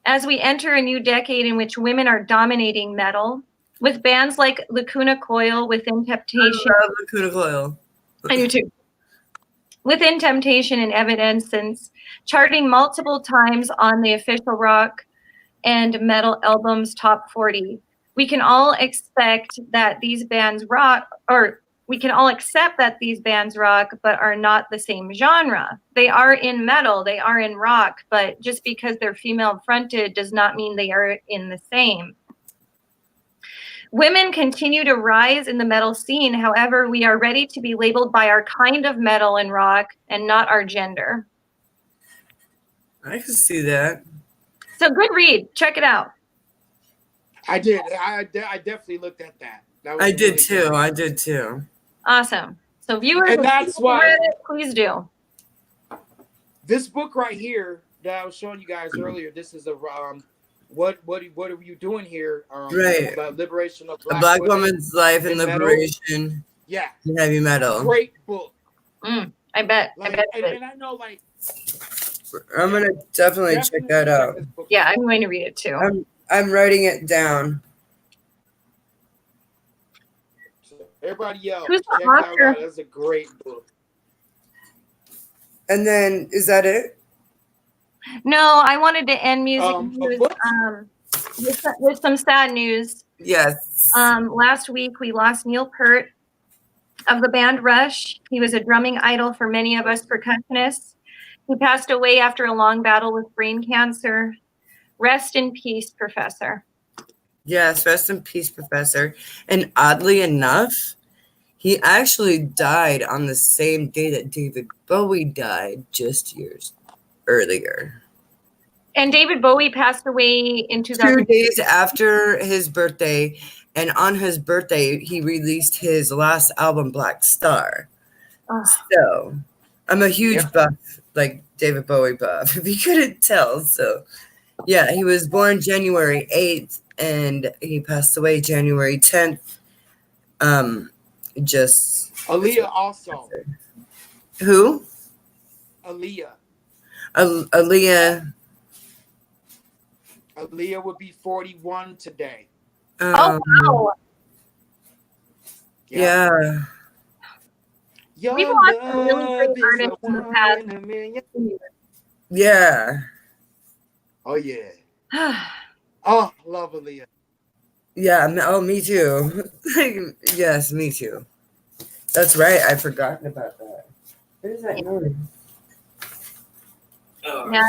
as we enter a new decade in which women are dominating metal with bands like Lacuna Coil, Within Temptation. I love Lacuna Coil. I do too. Within Temptation and Evanescence, charting multiple times on the official rock and metal albums top 40. We can all expect that these bands rock, or we can all accept that these bands rock, but are not the same genre. They are in metal, they are in rock, but just because they're female fronted does not mean they are in the same. Women continue to rise in the metal scene. However, we are ready to be labeled by our kind of metal and rock and not our gender. I can see that. So good read. Check it out. I did. I definitely looked at that. I did too. I did too. Awesome. So viewers, and that's why please do. This book right here that I was showing you guys earlier. This is a what are you doing here? Right. About liberation of a black woman's life and liberation. Metal. Yeah. In heavy metal. Great book. I bet. Like, and I know, like, I'm gonna definitely check that out. Yeah, I'm going to read it too. I'm writing it down. Everybody else, who's check the author? Out. That's a great book. And then, is that it? No, I wanted to end music news with some sad news. Yes. Last week we lost Neil Peart of the band Rush. He was a drumming idol for many of us percussionists. He passed away after a long battle with brain cancer. Rest in peace, Professor. Yes, rest in peace, Professor. And oddly enough, he actually died on the same day that David Bowie died, just years earlier. And David Bowie passed away in 2000. 2 days after his birthday, and on his birthday, he released his last album, Black Star. Oh. So, I'm a huge buff, like David Bowie buff, if you couldn't tell. So, yeah, he was born January 8th, and he passed away January 10th. Just Aaliyah also. Who? Aaliyah. Aaliyah would be 41 today. Oh wow! Yeah. We've lost some really great artists in the past. Yeah. Oh yeah. Oh, love Aaliyah. Yeah. Oh, me too. Yes, me too. That's right. I'd forgotten about that. What is that noise? Yeah,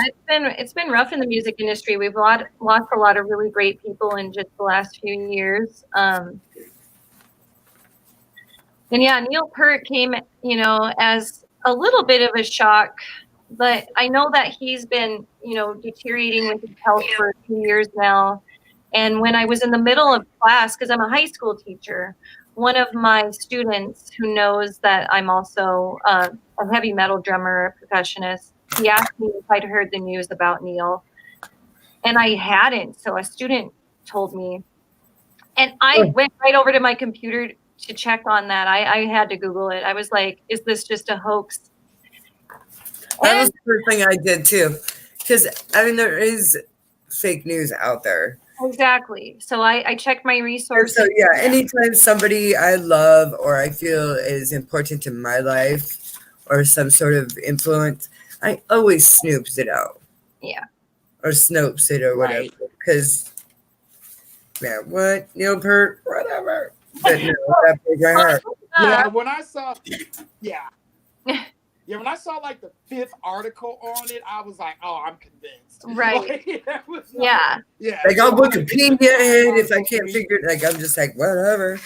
it's been rough in the music industry. We've lost a lot of really great people in just the last few years. And yeah, Neil Peart came, as a little bit of a shock, but I know that he's been, deteriorating with his health for a few years now. And when I was in the middle of class, because I'm a high school teacher, one of my students who knows that I'm also a heavy metal drummer, a percussionist, he asked me if I'd heard the news about Neil, and I hadn't. So a student told me, and I went right over to my computer to check on that. I had to Google it. I was like, is this just a hoax? That was the first thing I did too. Because, there is fake news out there. Exactly. So I checked my resources. And so, yeah, anytime somebody I love or I feel is important in my life or some sort of influence, I always snoops it out. Yeah. Or snopes it or whatever. Because, what? Neil Peart? Whatever. But no, that breaks my heart. Yeah, when I saw, when I saw like the 5th article on it, I was like, oh, I'm convinced. Right. Yeah. Like, I'll book Wikipedia if I can't figure it. Like, I'm just like, whatever.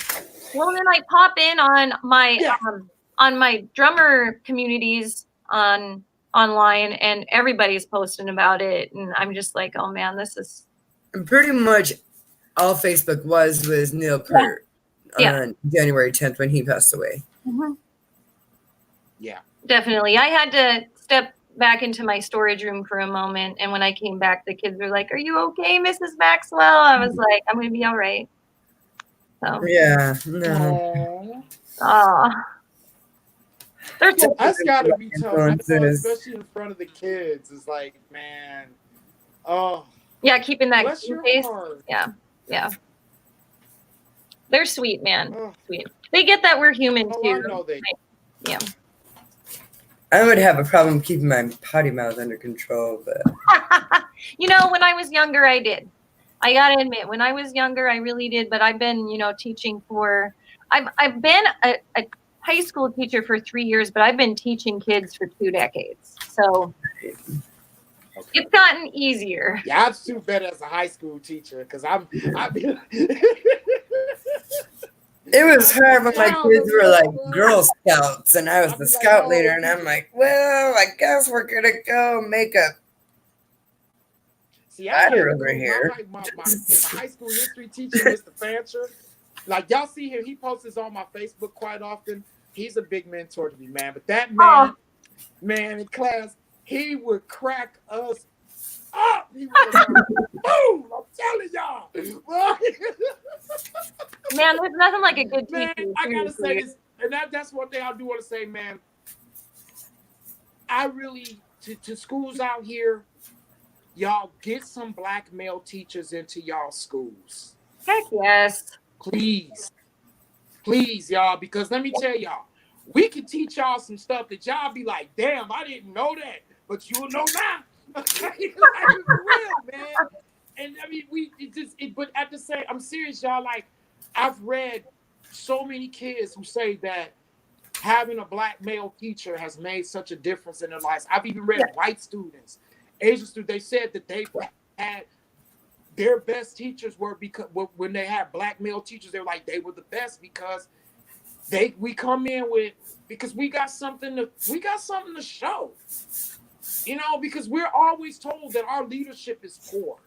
Well, then I pop in on my drummer communities online, and everybody's posting about it, and I'm just like, oh man, this is. And pretty much all Facebook was Neil Peart on January 10th when he passed away. Mm-hmm. Yeah. Definitely. I had to step back into my storage room for a moment. And when I came back, the kids were like, are you okay, Mrs. Maxwell? I was like, I'm going to be all right. So. Yeah. No. That's got to be tough, especially in front of the kids. It's like, man. Oh. Yeah, keeping that face. Heart. Yeah. They're sweet, man. Oh. Sweet. They get that we're human, too. I know they. Yeah. I would have a problem keeping my potty mouth under control, but when I was younger, I did. I gotta admit, when I was younger, I really did. But I've been, teaching I've been a high school teacher for 3 years, but I've been teaching kids for 2 decades. So it's gotten easier. Yeah, I'd do better as a high school teacher because I've been. It was hard when my kids were like Girl Scouts and I was the scout leader, and I'm like, well, I guess we're gonna go make a ladder over here. My high school history teacher, Mr. Fancher, like y'all see him, he posts this on my Facebook quite often. He's a big mentor to me, man. But that man in class, he would crack us up. He was like, boom! I'm telling y'all. Man, there's nothing like a good teacher. Man, I gotta say this, and that's one thing I do want to say, man. I really, to schools out here, y'all get some black male teachers into y'all schools. Heck yes. Please, y'all, because let me tell y'all, we can teach y'all some stuff that y'all be like, damn, I didn't know that, but you'll know now. Okay, like, for real, man. And I mean, but at the same, I'm serious, y'all. Like, I've read so many kids who say that having a black male teacher has made such a difference in their lives. I've even read white students, Asian students. They said that they had their best teachers were because when they had black male teachers, they were like they were the best because we come in with because we got something to show. Because we're always told that our leadership is poor.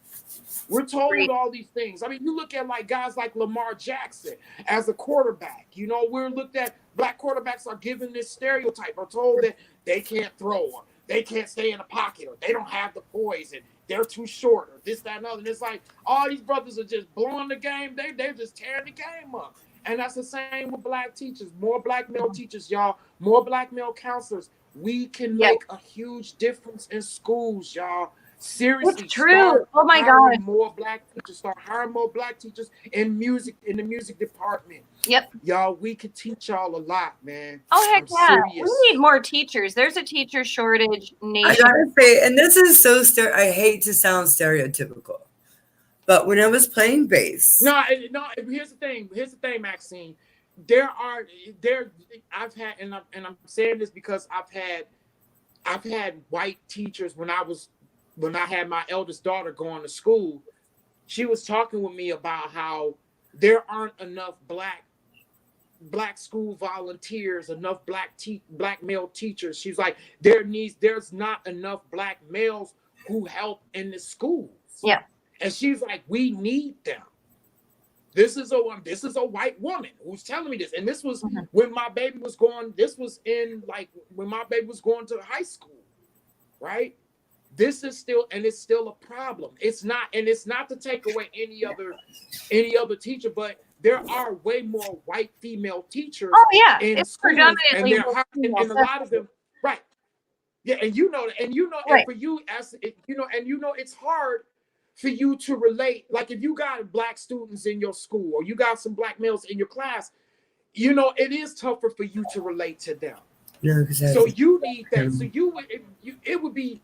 We're told all these things. I mean, you look at like guys like Lamar Jackson as a quarterback. We're looked at, black quarterbacks are given this stereotype, are told that they can't throw or they can't stay in the pocket or they don't have the poise and they're too short or this, that, and other. And it's like all these brothers are just blowing the game. They're just tearing the game up. And that's the same with black teachers. More black male teachers, y'all. More black male counselors. We can make a huge difference in schools, y'all. Seriously, it's true. Oh my God. More black teachers. Start hiring more black teachers in the music department. Yep. Y'all, we could teach y'all a lot, man. Oh heck yeah. We need more teachers. There's a teacher shortage nation. I gotta say, and this is so I hate to sound stereotypical, but when I was playing bass. No, here's the thing, Maxine. I've had, and I'm saying this because I've had I've had white teachers when I had my eldest daughter going to school. She was talking with me about how there aren't enough black school volunteers, enough black male teachers. She's like, there's not enough black males who help in the schools. Yeah. And she's like, we need them. This is a white woman who's telling me this. And this was when my baby was going, this was when my baby was going to high school, right? This is still, and it's still a problem. It's not to take away any other teacher, but there are way more white female teachers. Oh yeah, it's predominantly, and a lot of them, right? Yeah, and right. And for you, it's hard for you to relate. Like if you got black students in your school or you got some black males in your class, it is tougher for you to relate to them. Yeah, exactly. So you need that. So it would be.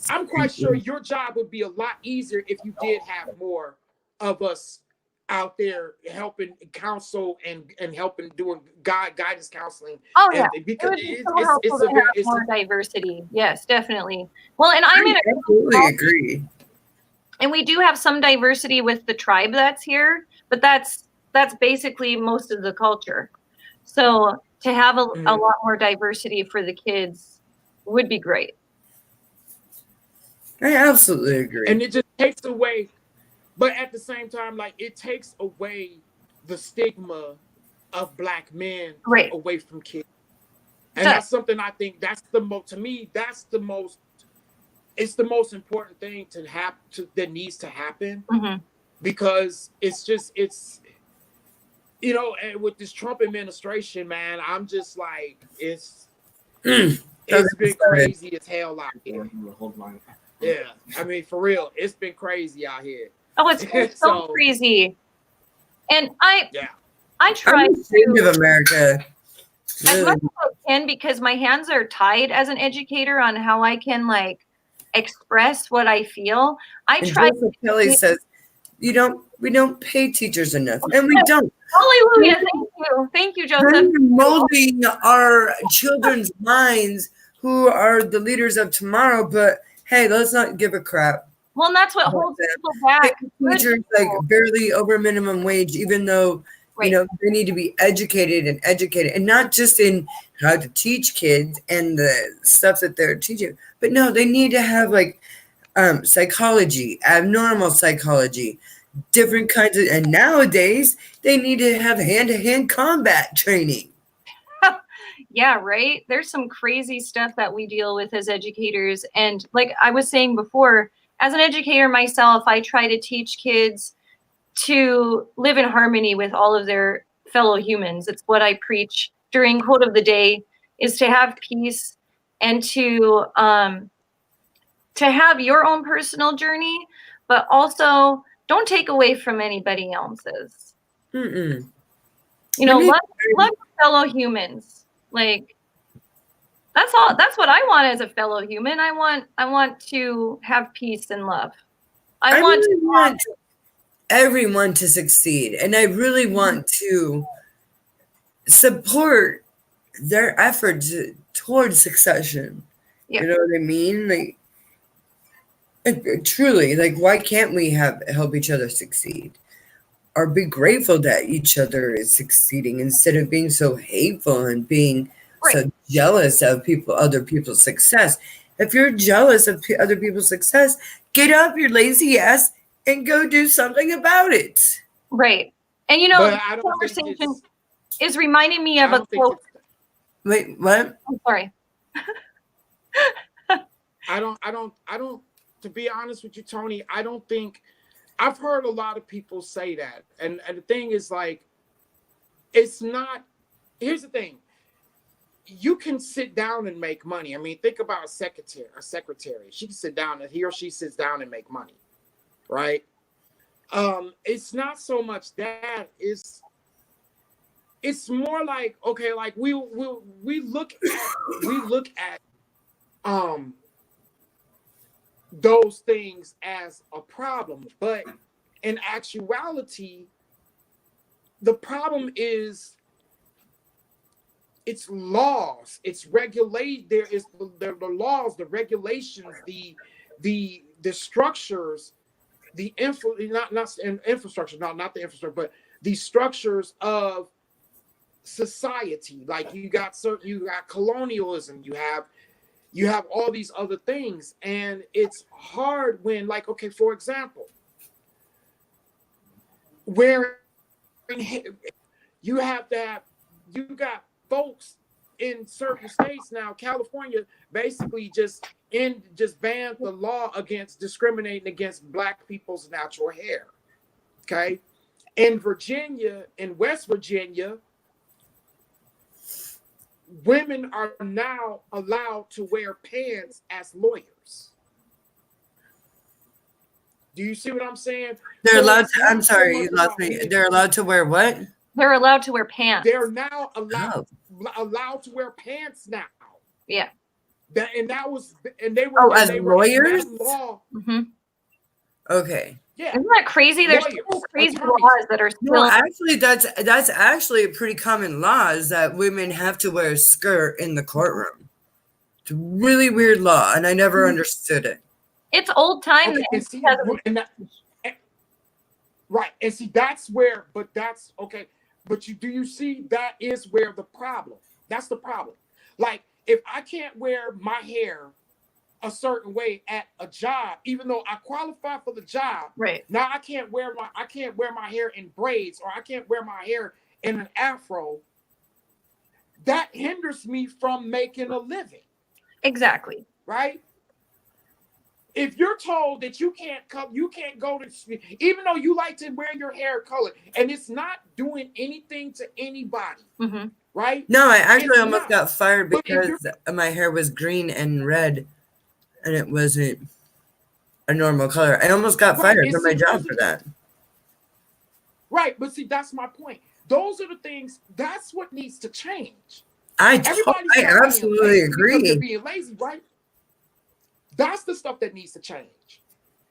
I'm quite sure your job would be a lot easier if you did have more of us out there helping counsel and helping doing guidance counseling. Oh yeah, because it's more diversity. Yes, definitely. Well, and I absolutely agree. And we do have some diversity with the tribe that's here, but that's basically most of the culture. So to have a lot more diversity for the kids would be great. I absolutely agree. And it just takes away, but at the same time, like it takes away the stigma of black men away from kids. And that's something I think to me, it's the most important thing that needs to happen, because it's and with this Trump administration, man, I'm just like, it's been crazy as hell out here. Yeah, I mean, for real, it's been crazy out here. Oh, it's been so crazy. And I try to of America. As much as I can, because my hands are tied as an educator on how I can express what I feel. Joseph Kelly says, we don't pay teachers enough, and we don't. Hallelujah! Thank you, Joseph. We're molding our children's minds, who are the leaders of tomorrow. But hey, let's not give a crap. Well, and that's what holds people back. Teachers barely over minimum wage, even though they need to be educated, and not just in how to teach kids and the stuff that they're teaching, but no, they need to have psychology, abnormal psychology, different kinds of, and nowadays they need to have hand-to-hand combat training. Yeah, right. There's some crazy stuff that we deal with as educators. And like I was saying before, as an educator myself, I try to teach kids to live in harmony with all of their fellow humans. It's what I preach during quote of the day, is to have peace and to have your own personal journey, but also don't take away from anybody else's. Love fellow humans. Like that's all. That's what I want as a fellow human. I want to have peace and love. I want everyone to succeed, and I really want to support their efforts towards succession. Yeah. You know what I mean? Truly, why can't we help each other succeed? Or be grateful that each other is succeeding instead of being so hateful and being so jealous of other people's success. If you're jealous of other people's success, get up your lazy ass and go do something about it. Right. And the conversation is reminding me of a quote. Wait, what? I'm sorry. I don't, to be honest with you, Tony, I don't think, I've heard a lot of people say that. And the thing is it's not, here's the thing. You can sit down and make money. I mean, think about a secretary. She can sit down, and he or she sits down and make money, right? It's not so much that. It's more like, okay, we look at those things as a problem, but in actuality, the problem is it's laws, it's regulate. There is the laws, the regulations, the structures, the infrastructure, not the infrastructure, but the structures of society. Like you got colonialism, you have all these other things, and it's hard when, like, okay, for example, where you got folks in certain states now. California basically just banned the law against discriminating against Black people's natural hair. Okay, in Virginia, in West Virginia, women are now allowed to wear pants as lawyers. Do you see what I'm saying? They're allowed to, I'm sorry, you lost me. They're allowed to wear what? They're allowed to wear pants. They're now allowed to wear pants now. Yeah. They were as lawyers? Law. Mm-hmm. Okay. Yeah. Isn't that crazy? There's crazy laws that are still. No, actually, that's actually a pretty common law, is that women have to wear a skirt in the courtroom. It's a really weird law, and I never understood it. It's old time. Okay, right, and see, that's where, but that's okay. But do you see that is where the problem? That's the problem. Like, if I can't wear my hair a certain way at a job, even though I qualify for the job, right now I can't wear my hair in braids, or I can't wear my hair in an afro. That hinders me from making a living. Exactly. Right. If you're told that you can't go to, even though you like to wear your hair colored, and it's not doing anything to anybody, mm-hmm. right? No, I actually almost got fired because my hair was green and red, and it wasn't a normal color. I almost got fired from my job for that. Right, but see, that's my point. Those are the things. That's what needs to change. I absolutely agree. They're being lazy, right? That's the stuff that needs to change.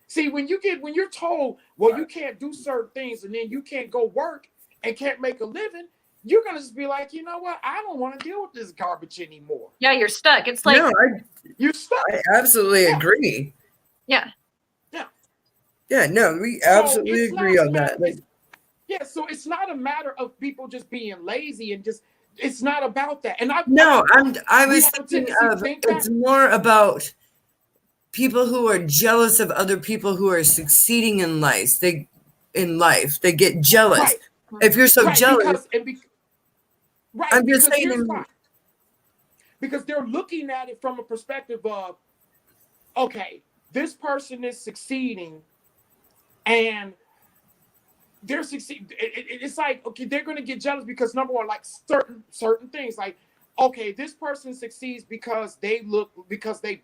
See, when you're told, well, you can't do certain things, and then you can't go work and can't make a living, you're gonna just be like, you know what? I don't want to deal with this garbage anymore. Yeah, you're stuck. It's like you're stuck. I absolutely agree. Yeah. Yeah. Yeah. No, we absolutely agree on that. Yeah. So it's not a matter of people just being lazy and just. It's not about that. And I was thinking of it's more about people who are jealous of other people who are succeeding in life. They get jealous. Right. If you're so jealous, I'm just saying, because they're looking at it from a perspective of, okay, this person is succeeding, and they're succeeding. It's like, okay, they're going to get jealous because, number one, like certain things, like, okay, this person succeeds because they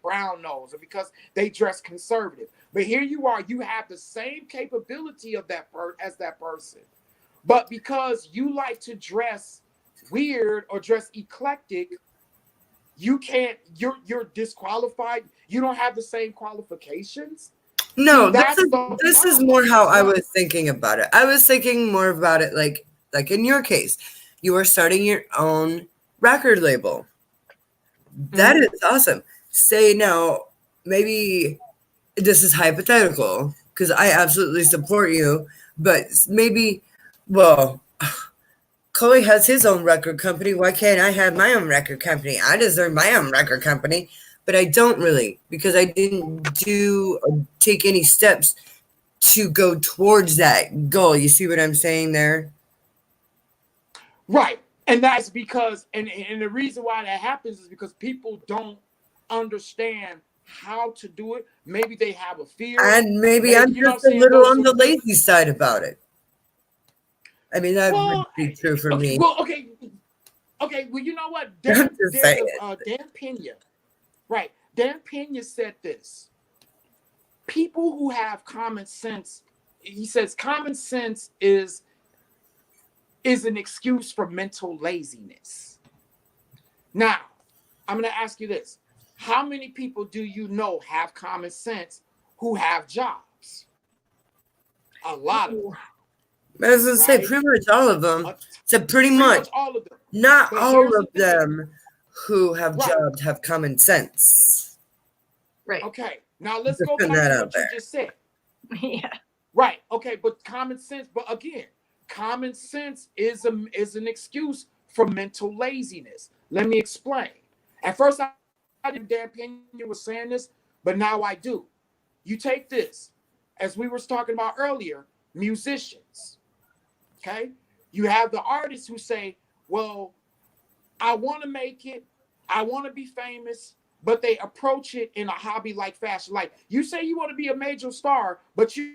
brown nose, or because they dress conservative. But here you are, you have the same capability of as that person, but because you like to dress weird or dress eclectic, you can't. You're disqualified. You don't have the same qualifications. No, this is more how I was thinking about it. I was thinking more about it like in your case, you are starting your own record label. That is awesome. Say now, maybe this is hypothetical because I absolutely support you, but maybe, well, Chloe has his own record company. Why can't I have my own record company? I deserve my own record company. But I don't really, because I didn't take any steps to go towards that goal. You see what I'm saying there? Right. And that's because, and the reason why that happens is because people don't understand how to do it. Maybe they have a fear. And maybe I'm just a little on the lazy side about it. I mean, that would be true for me. Well, okay. Well, you know what? Dan Pena. Right. Dan Pena said this. People who have common sense, he says common sense is an excuse for mental laziness. Now, I'm going to ask you this. How many people do you know have common sense who have jobs? A lot of them. I was going to say pretty much all of them. So pretty much all of them. Not But all here's of the thing. them who have Right. jobs have common sense. Right. Okay. Now let's Just go putting back that to out what you there. just said. Yeah. Right. Okay. But common sense. But again, common sense is an excuse for mental laziness. Let me explain. At first, I didn't damn opinion was saying this, but now I do. You take this, as we were talking about earlier, musicians. Okay. You have the artists who say, well, I want to make it, I want to be famous, but they approach it in a hobby-like fashion. Like you say you want to be a major star, but you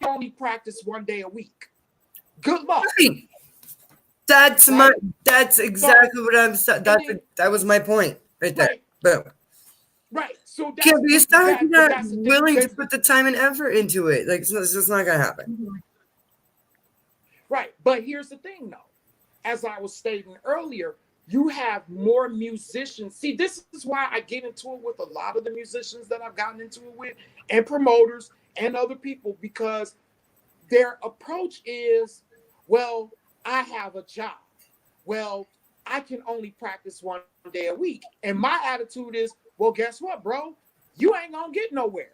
only practice 1 day a week. Good luck. Right. That's Right? that's exactly what I'm saying. then- That was my point right there. Right. Boom. Right. So that's Can't be a star if you're not that's the thing. willing to put the time and effort into it. Like it's just not gonna happen. Right. But here's the thing, though. As I was stating earlier, you have more musicians. See, this is why I get into it with a lot of the musicians that I've gotten into it with, and promoters and other people, because their approach is, well, I have a job. Well, I can only practice 1 day a week. And my attitude is, well, guess what, bro? You ain't gonna get nowhere.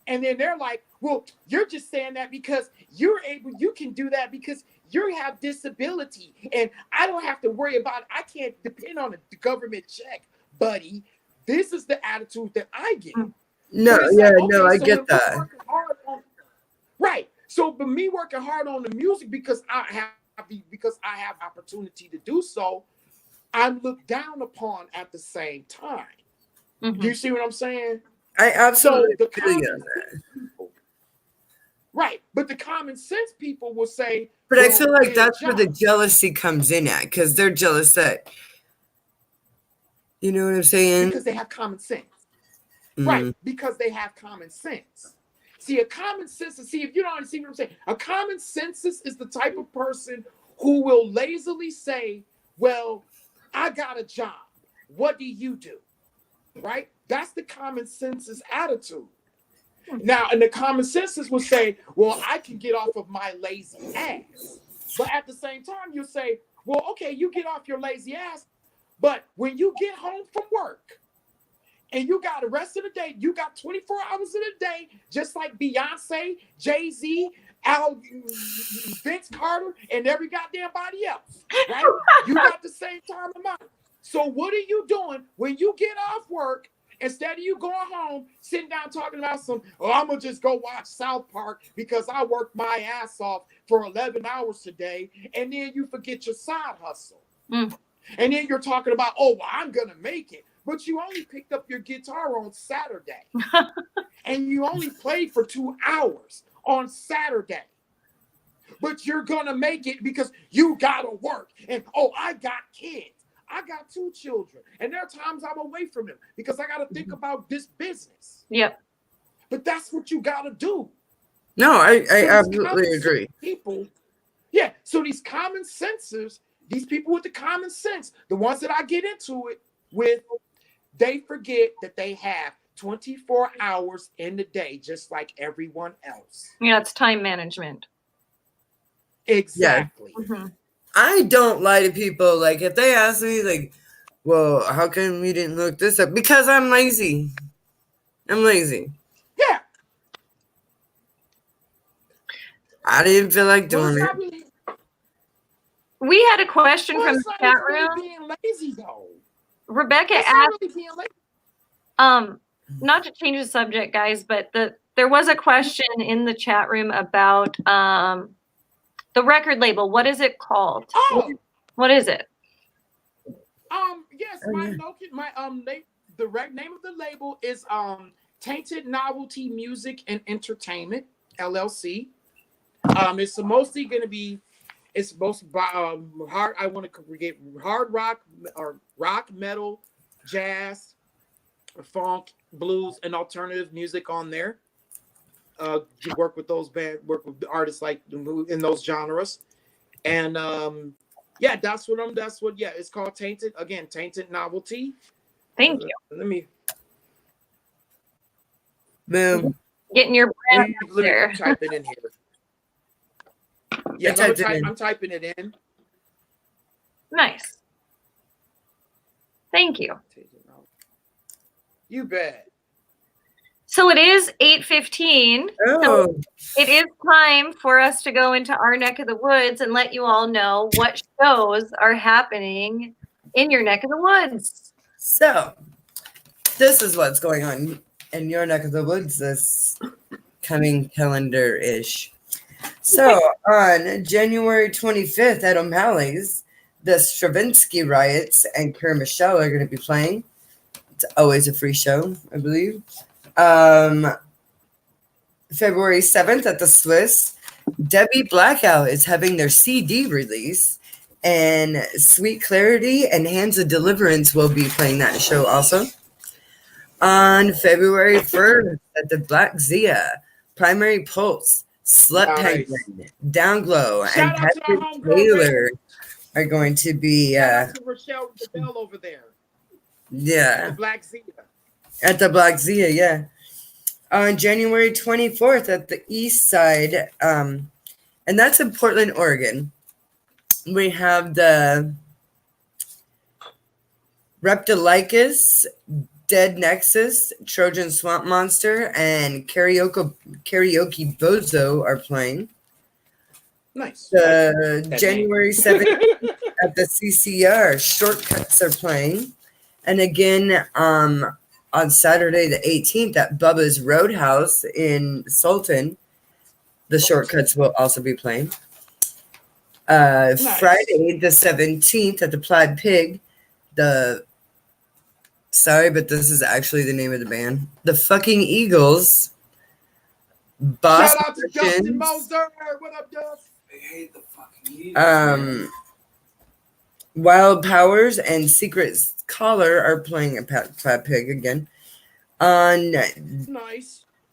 And then they're like, well, you're just saying that because you can do that because you have disability. And I don't have to worry about it. I can't depend on the government check, buddy. This is the attitude that I get. No, So yeah, like, okay, no, I so get that. Right. So, but me working hard on the music because I have opportunity to do so, I'm looked down upon at the same time. Mm-hmm. Do you see what I'm saying? I absolutely So feel you on that. people, right, but the common sense people will say, But I well, feel like get a that's where the job. jealousy comes in at, because they're jealous that, you know what I'm saying? Because they have common sense. Mm. Right, because they have common sense. See, a common census, see, if you don't see what I'm saying, a common census is the type of person who will lazily say, well, I got a job. What do you do? Right? That's the common census attitude. Now, and the common census will say, well, I can get off of my lazy ass. But at the same time, you'll say, well, okay, you get off your lazy ass. But when you get home from work and you got the rest of the day, you got 24 hours in a day, just like Beyonce, Jay-Z, Vince Carter, and every goddamn body else, right? You got the same time amount. So what are you doing when you get off work? Instead of you going home, sitting down talking about I'm going to just go watch South Park because I worked my ass off for 11 hours today. And then you forget your side hustle. Mm. And then you're talking about, well, I'm going to make it. But you only picked up your guitar on Saturday. And you only played for 2 hours on Saturday. But you're going to make it because you got to work. And, I got kids. I got 2 children, and there are times I'm away from them because I got to think about this business. Yep. But that's what you got to do. No, I absolutely agree. People, yeah. So these common sensors, these people with the common sense, the ones that I get into it with, they forget that they have 24 hours in the day, just like everyone else. Yeah, it's time management. Exactly. Yeah. Mm-hmm. I don't lie to people. Like, if they ask me, like, well, how come we didn't look this up? Because I'm lazy. I'm lazy. Yeah. I didn't feel like doing it. We had a question from the chat room. Really being lazy, though. Rebecca asked, not to change the subject, guys, but there was a question in the chat room about the record label. What is it called? Oh, what is it? Yes, the name of the label is Tainted Novelty Music and Entertainment LLC. It's mostly going to be, it's most hard. I want to get hard rock or rock, metal, jazz, funk, blues, and alternative music on there. You work with those work with artists like in those genres, and yeah, that's what it's called. Tainted Novelty. Thank you. Let me Boom. Getting your brand there. Type it in here. Yeah, I'm typing it in. Nice. Thank you. You bet. So it is 8:15. Oh. So it is time for us to go into our neck of the woods and let you all know what shows are happening in your neck of the woods. So this is what's going on in your neck of the woods this coming calendar-ish. So on January 25th at O'Malley's, the Stravinsky Riots and Kerr Michelle are going to be playing. It's always a free show, I believe. February 7th at the Swiss, Debbie Blackout is having their CD release, and Sweet Clarity and Hands of Deliverance will be playing that show also. On February 1st at the Black Zia, Primary Pulse, Slut Penguin, Downglow, and Patrick Taylor are going to be Shout out to Rochelle DeBell over there. Yeah. The Black Zia. At the Black Zia, yeah. On January 24th at the East Side, and that's in Portland, Oregon, we have the Reptilicus, Dead Nexus, Trojan Swamp Monster, and Karaoke Bozo are playing. Nice. January 7th at the CCR, Shortcuts are playing. And again, on Saturday the 18th at Bubba's Roadhouse in Sultan, the Shortcuts will also be playing. Nice. Friday the 17th at the Plaid Pig, sorry, but this is actually the name of the band, the Fucking Eagles. Shout out to Justin Moser. What up, Dust? I hate the Fucking Eagles. Wild Powers and Secret Caller are playing at Plaid Pig again. On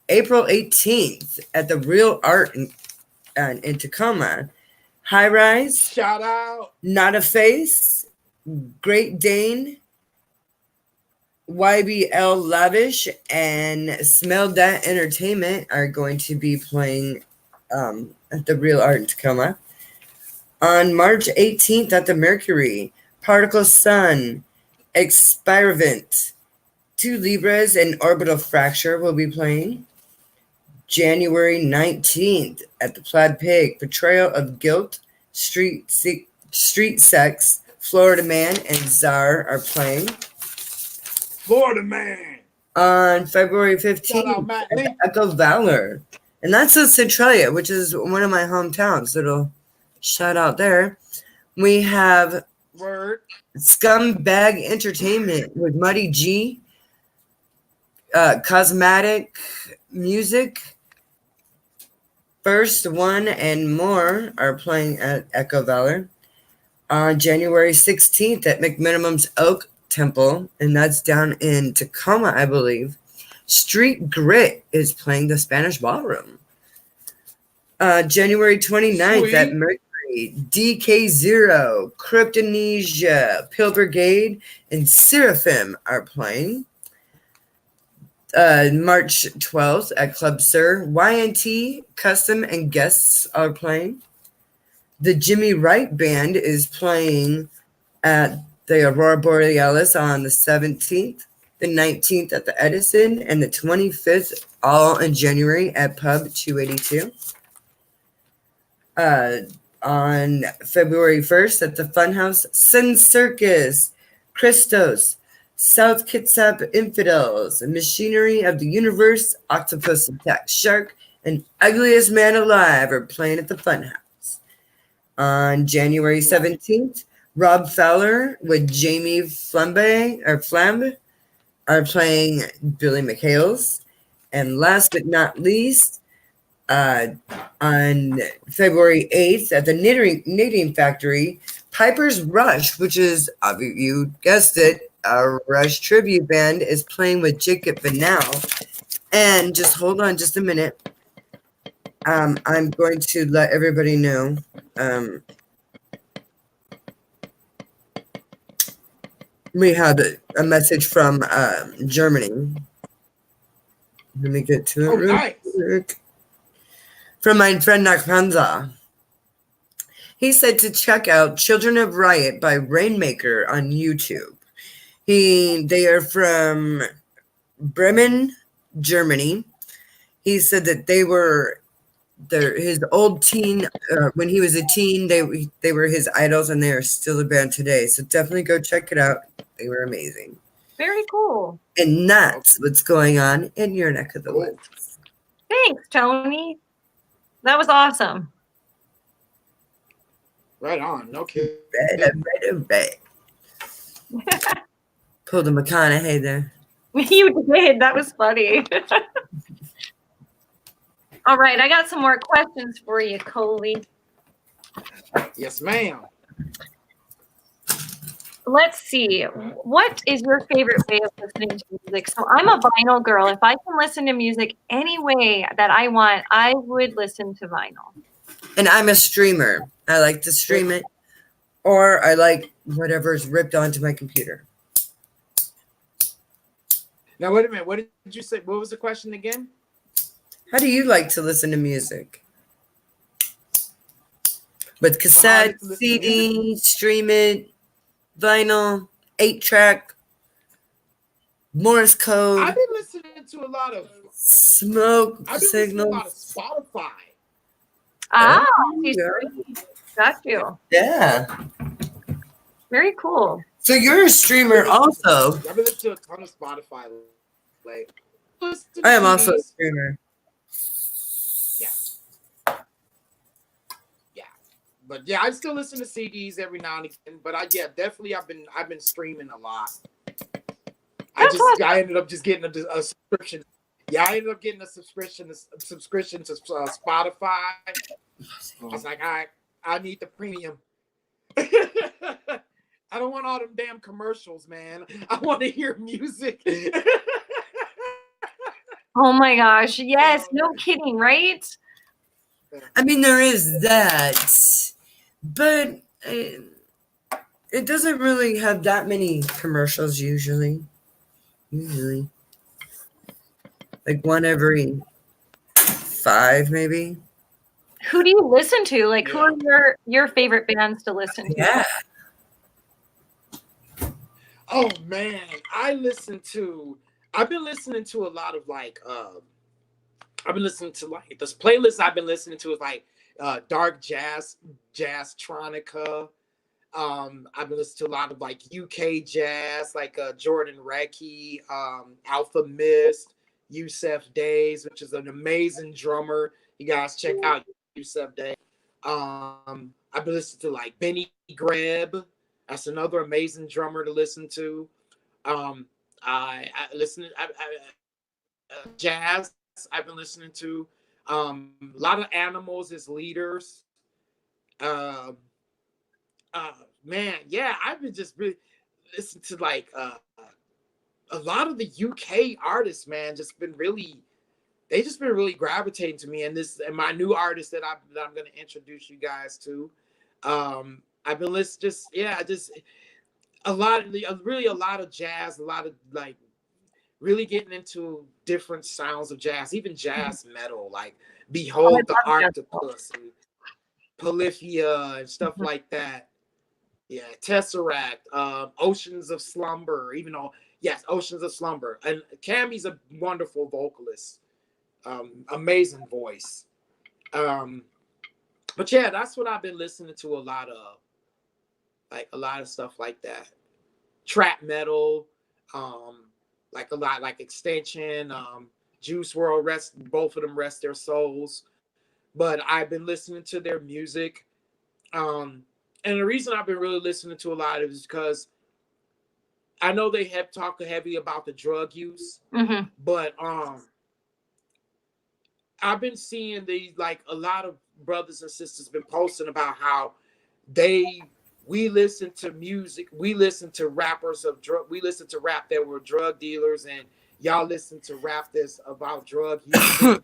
April 18th at the Real Art in Tacoma, High Rise, shout out, Not a Face, Great Dane, YBL Lavish, and Smell That Entertainment are going to be playing at the Real Art in Tacoma. On March 18th at the Mercury, Particle Sun, Expirivant, Two Libras, and Orbital Fracture will be playing. January 19th at the Plaid Pig, Portrayal of Guilt, Street Sex, Florida Man, and Czar are playing. Florida Man. On February 15th at Echo Valor, and that's in Centralia, which is one of my hometowns. So it'll shout out there. We have Scumbag Entertainment with Muddy G, Cosmetic Music, First One, and more are playing at Echo Valor. On January 16th at McMinimum's Oak Temple, and that's down in Tacoma, I believe, Street Grit is playing the Spanish Ballroom. January 29th at Mercury, DK0, Kryptonesia, Pill Brigade, and Seraphim are playing. March 12th at Club Sir, YNT, Custom, and Guests are playing. The Jimmy Wright Band is playing at the Aurora Borealis on the 17th, the 19th at the Edison, and the 25th, all in January at Pub 282. On February 1st at the Funhouse, Sun Circus, Christos, South Kitsap Infidels, Machinery of the Universe, Octopus Attack Shark, and Ugliest Man Alive are playing at the Funhouse. On January 17th, Rob Fowler with Jamie Flambe are playing Billy McHale's. And last but not least, on February 8th at the Knitting Factory, Piper's Rush, which is, you guessed it, a Rush tribute band, is playing with Jacob Vanal. And just hold on just a minute. I'm going to let everybody know. We had a message from Germany. Let me get to it real quick. From my friend Nakpanza. He said to check out Children of Riot by Rainmaker on YouTube. They are from Bremen, Germany. He said that they were his old teen when he was a teen. They were his idols, and they are still a band today. So definitely go check it out. They were amazing. Very cool. And that's what's going on in your neck of the woods. Thanks, Tony. That was awesome. Right on. No kidding. Right. Pulled a McConaughey there. You did. That was funny. All right. I got some more questions for you, Coley. Yes, ma'am. Let's see. What is your favorite way of listening to music? So I'm a vinyl girl. If I can listen to music any way that I want, I would listen to vinyl. And I'm a streamer. I like to stream it, or I like whatever's ripped onto my computer. Now, wait a minute. What did you say? What was the question again? How do you like to listen to music? With cassette, CD, stream it, vinyl, 8-track, Morse code. I've been listening to a lot of smoke signals. A lot of Spotify. Ah, got you. Yeah. Very cool. So you're a streamer also. I've been listening to a ton of Spotify. Like, I am also a streamer. But yeah, I still listen to CDs every now and again. But definitely I've been streaming a lot. I ended up just getting a subscription. Yeah, I ended up getting a subscription to Spotify. I was like, I need the premium. I don't want all them damn commercials, man. I want to hear music. Oh my gosh. Yes. No kidding, right? I mean, there is that, but it doesn't really have that many commercials usually. Like one every 5, maybe. Who do you listen to? Like, who are your favorite bands to listen to? Yeah. Oh man, I've been listening to a lot of I've been listening to this playlist I've been listening to is like dark jazz tronica. I've been listening to a lot of like UK jazz, like Jordan Reckie, Alpha Mist, Yusef Days, which is an amazing drummer. You guys check out Yusef Days. I've been listening to like Benny Greb. That's another amazing drummer to listen to. I listen to jazz. I've been listening to a lot of Animals as Leaders. Man, yeah, I've been just really listening to like a lot of the UK artists, man. They just been really gravitating to me, and my new artist that I'm going to introduce you guys to. I've been listening, just a lot of jazz, a lot of like really getting into different sounds of jazz, even jazz metal, like Behold the Octopus and Polyphia and stuff like that. Yeah, Tesseract, Oceans of Slumber, Oceans of Slumber. And Cammy's a wonderful vocalist, amazing voice. But yeah, that's what I've been listening to a lot of stuff like that. Trap metal, like a lot, like Extension, Juice WRLD, both of them rest their souls. But I've been listening to their music. And the reason I've been really listening to a lot of it is because I know they have talked heavy about the drug use, but I've been seeing these, like a lot of brothers and sisters been posting about how we listen to music, we listen to rappers we listen to rap that were drug dealers, and y'all listen to rap that's about drug use.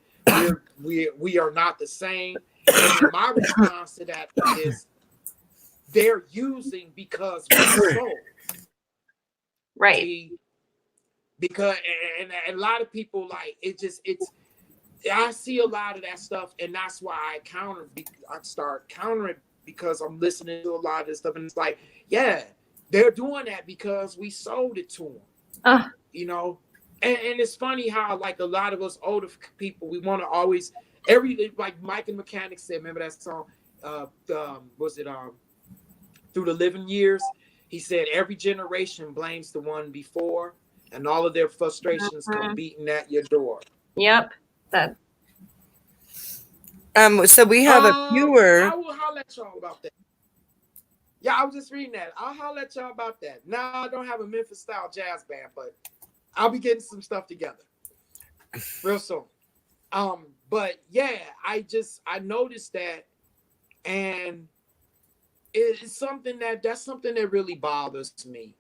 we are not the same. And my response to that is they're using because we're sold. Right. Because and a lot of people like I see a lot of that stuff, and that's why I start countering because I'm listening to a lot of this stuff, and it's like, yeah, they're doing that because we sold it to them. You know, and it's funny how like a lot of us older people, we want to always like Mike and Mechanic said. Remember that song? Was it Through the Living Years? He said every generation blames the one before, and all of their frustrations come beating at your door. Yep. That. So we have a viewer. I will holler at y'all about that. Yeah, I was just reading that. I'll holler at y'all about that. Now I don't have a Memphis style jazz band, but I'll be getting some stuff together real soon. But yeah, I noticed that, and it's something that's something that really bothers me,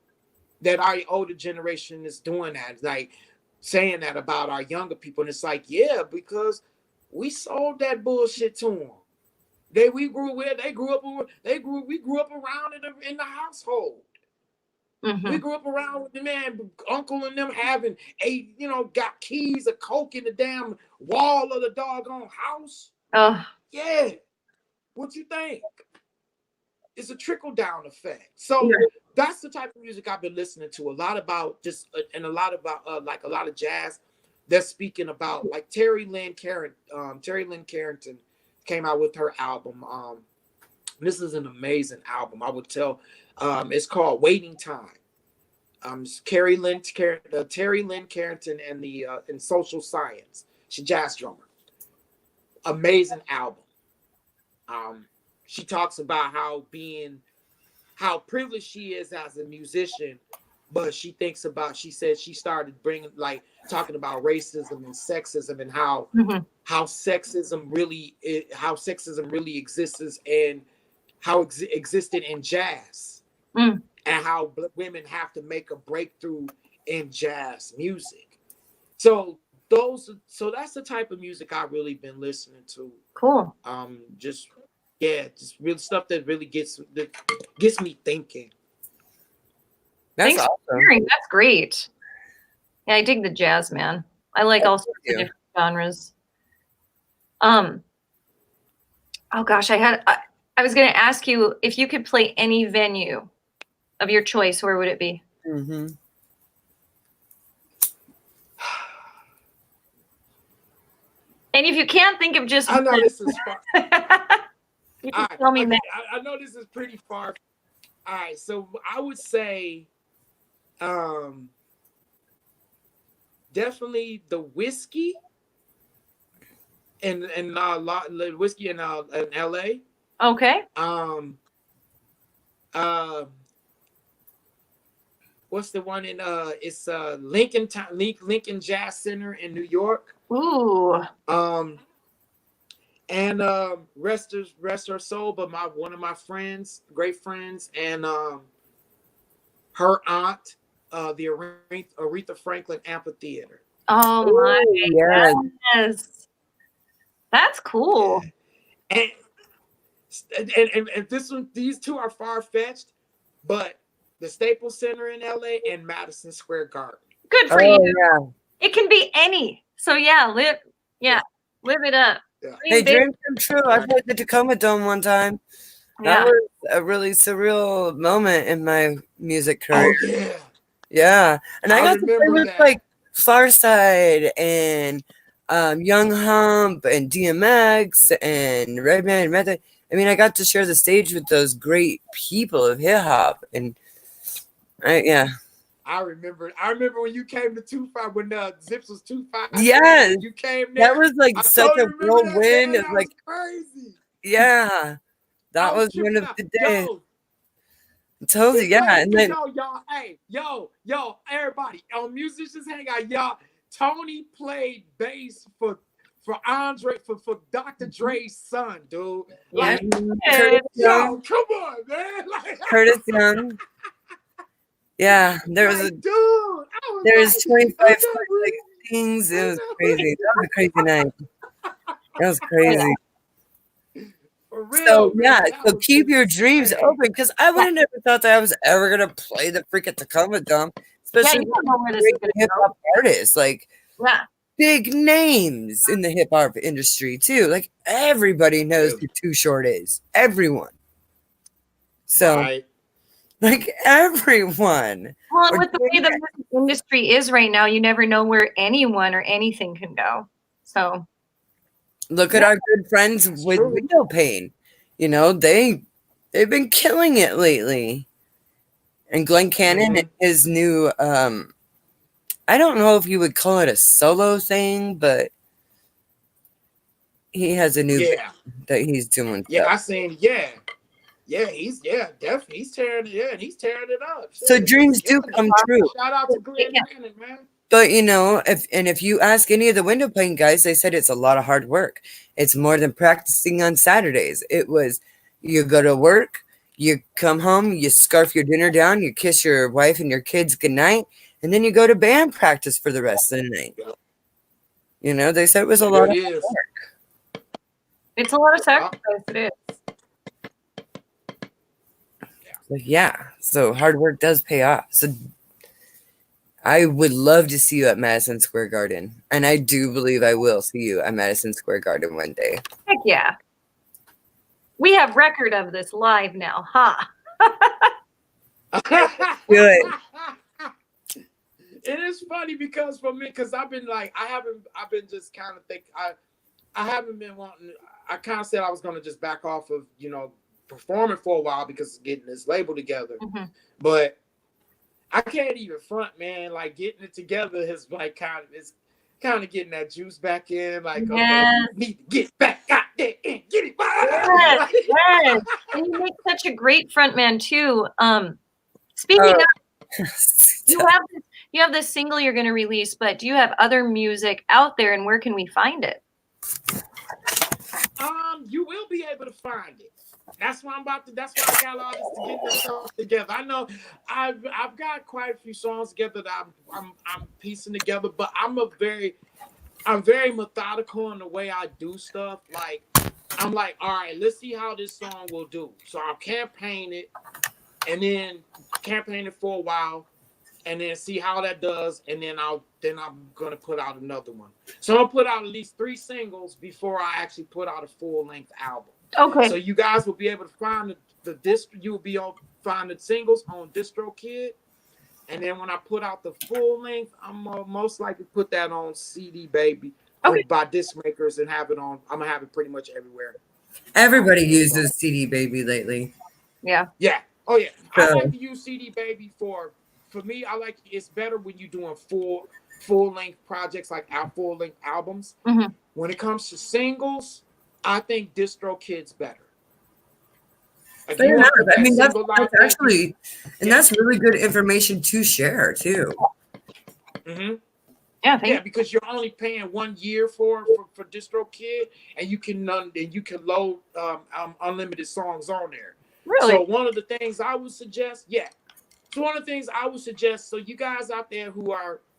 that our older generation is doing that, like saying that about our younger people. And it's like, yeah, because we sold that bullshit to them. We grew up around in the household. Mm-hmm. We grew up around with the man, uncle and them having got keys of coke in the damn wall of the doggone house. Yeah. What you think? It's a trickle down effect. So that's the type of music I've been listening to. A lot about and a lot about like a lot of jazz that's speaking about, like Terry Lynn Carrington came out with her album. This is an amazing album. I would tell. It's called Waiting Time. Terry Lynn Carrington and the in Social Science. She's a jazz drummer. Amazing album. She talks about how privileged she is as a musician, but she said she started talking about racism and sexism, and how sexism really exists, and how existed in jazz, and how women have to make a breakthrough in jazz music. So that's the type of music I've really been listening to. Cool. Just real stuff that really gets me thinking. Thanks for hearing. That's great. Yeah, I dig the jazz, man. I like all sorts of different genres. Oh gosh, I was going to ask you if you could play any venue of your choice, where would it be? Mm-hmm. And if you can't think of just I know this is far. You can tell me that. I know this is pretty far. All right, so I would say definitely the whiskey and whiskey in LA. Okay. What's the one in it's Lincoln Jazz Center in New York. Ooh. And rest her soul, but one of my friends, great friends, and her aunt, the Aretha Franklin Amphitheater. Oh my goodness. That's cool. And these two are far-fetched, but the Staples Center in LA and Madison Square Garden. Good for you. Yeah. It can be any. So live it up. Yeah. Hey, dreams come true. I played the Tacoma Dome one time. That was a really surreal moment in my music career. Oh, yeah. Yeah. And I got to play with like Farside and Young Hump and DMX and Redman Method. I mean, I got to share the stage with those great people of hip hop, and I remember when you came to 2-5 when Zips was 2-5. Yes, you came there. That was like such a whirlwind. It was like crazy. Yeah, that was one of the days. Totally, yeah. And then everybody on Musicians Hangout, y'all. Tony played bass for Andre for Dr. Dre's son, dude. Like, Curtis Young. Come on, man. Like, Curtis Young. Yeah, there was there's 25 things. It was crazy. That was a crazy night. That was crazy. So so keep your dreams open, because I would have never thought that I was ever gonna play the freaking Tacoma Dome, especially hip hop artists, like big names in the hip hop industry too. Like everybody knows who Too Short is. Everyone. So Like everyone. Well, with the way the music industry is right now, you never know where anyone or anything can go. So look at our good friends with window pane. You know, they've been killing it lately. And Glenn Cannon and his new I don't know if you would call it a solo thing, but he has a new band that he's doing. Yeah, I seen. Yeah, definitely. He's tearing it up. So Shit, dreams do come true. Shout out to Glenn Cannon, man. But you know, if you ask any of the window pane guys, they said it's a lot of hard work. It's more than practicing on Saturdays. It was you go to work, you come home, you scarf your dinner down, you kiss your wife and your kids goodnight, and then you go to band practice for the rest of the night. You know, they said it was a lot of hard work. It's a lot of sacrifice. It is. Yeah, so hard work does pay off. So I would love to see you at Madison Square Garden. And I do believe I will see you at Madison Square Garden one day. Heck yeah. We have record of this live now, huh? Good. It is funny because for me, because I've been just kind of think I haven't been wanting. I kind of said I was going to just back off of performing for a while because of getting this label together, but I can't even front, man. Like getting it together is like kind of getting that juice back in. Like okay, need to get back out there and get it. Yes. And you make such a great front man too. Speaking of, you have this single you're going to release, but do you have other music out there, and where can we find it? You will be able to find it. That's why that's why I got all this to get this stuff together. I know I've got quite a few songs together that I'm piecing together, but I'm very methodical in the way I do stuff. Like I'm like, all right, let's see how this song will do. So I'll campaign it and then campaign it for a while and then see how that does, and then I'm gonna put out another one. So I'll put out at least 3 singles before I actually put out a full-length album. Okay. So you guys will be able to find you will be able to find the singles on DistroKid, and then when I put out the full length, I'm most likely put that on CD Baby by disc makers and have it on. I'm gonna have it pretty much everywhere. Everybody uses CD Baby lately. Yeah. Yeah. Oh yeah. So, I like to use CD Baby for me. I like it's better when you're doing full length projects like our full length albums. When it comes to singles, I think DistroKid's better. Fair enough. I mean, that's actually, and that's really good information to share too. Yeah, because you're only paying 1 year for DistroKid, and you can load unlimited songs on there. Really? So one of the things I would suggest, so you guys out there who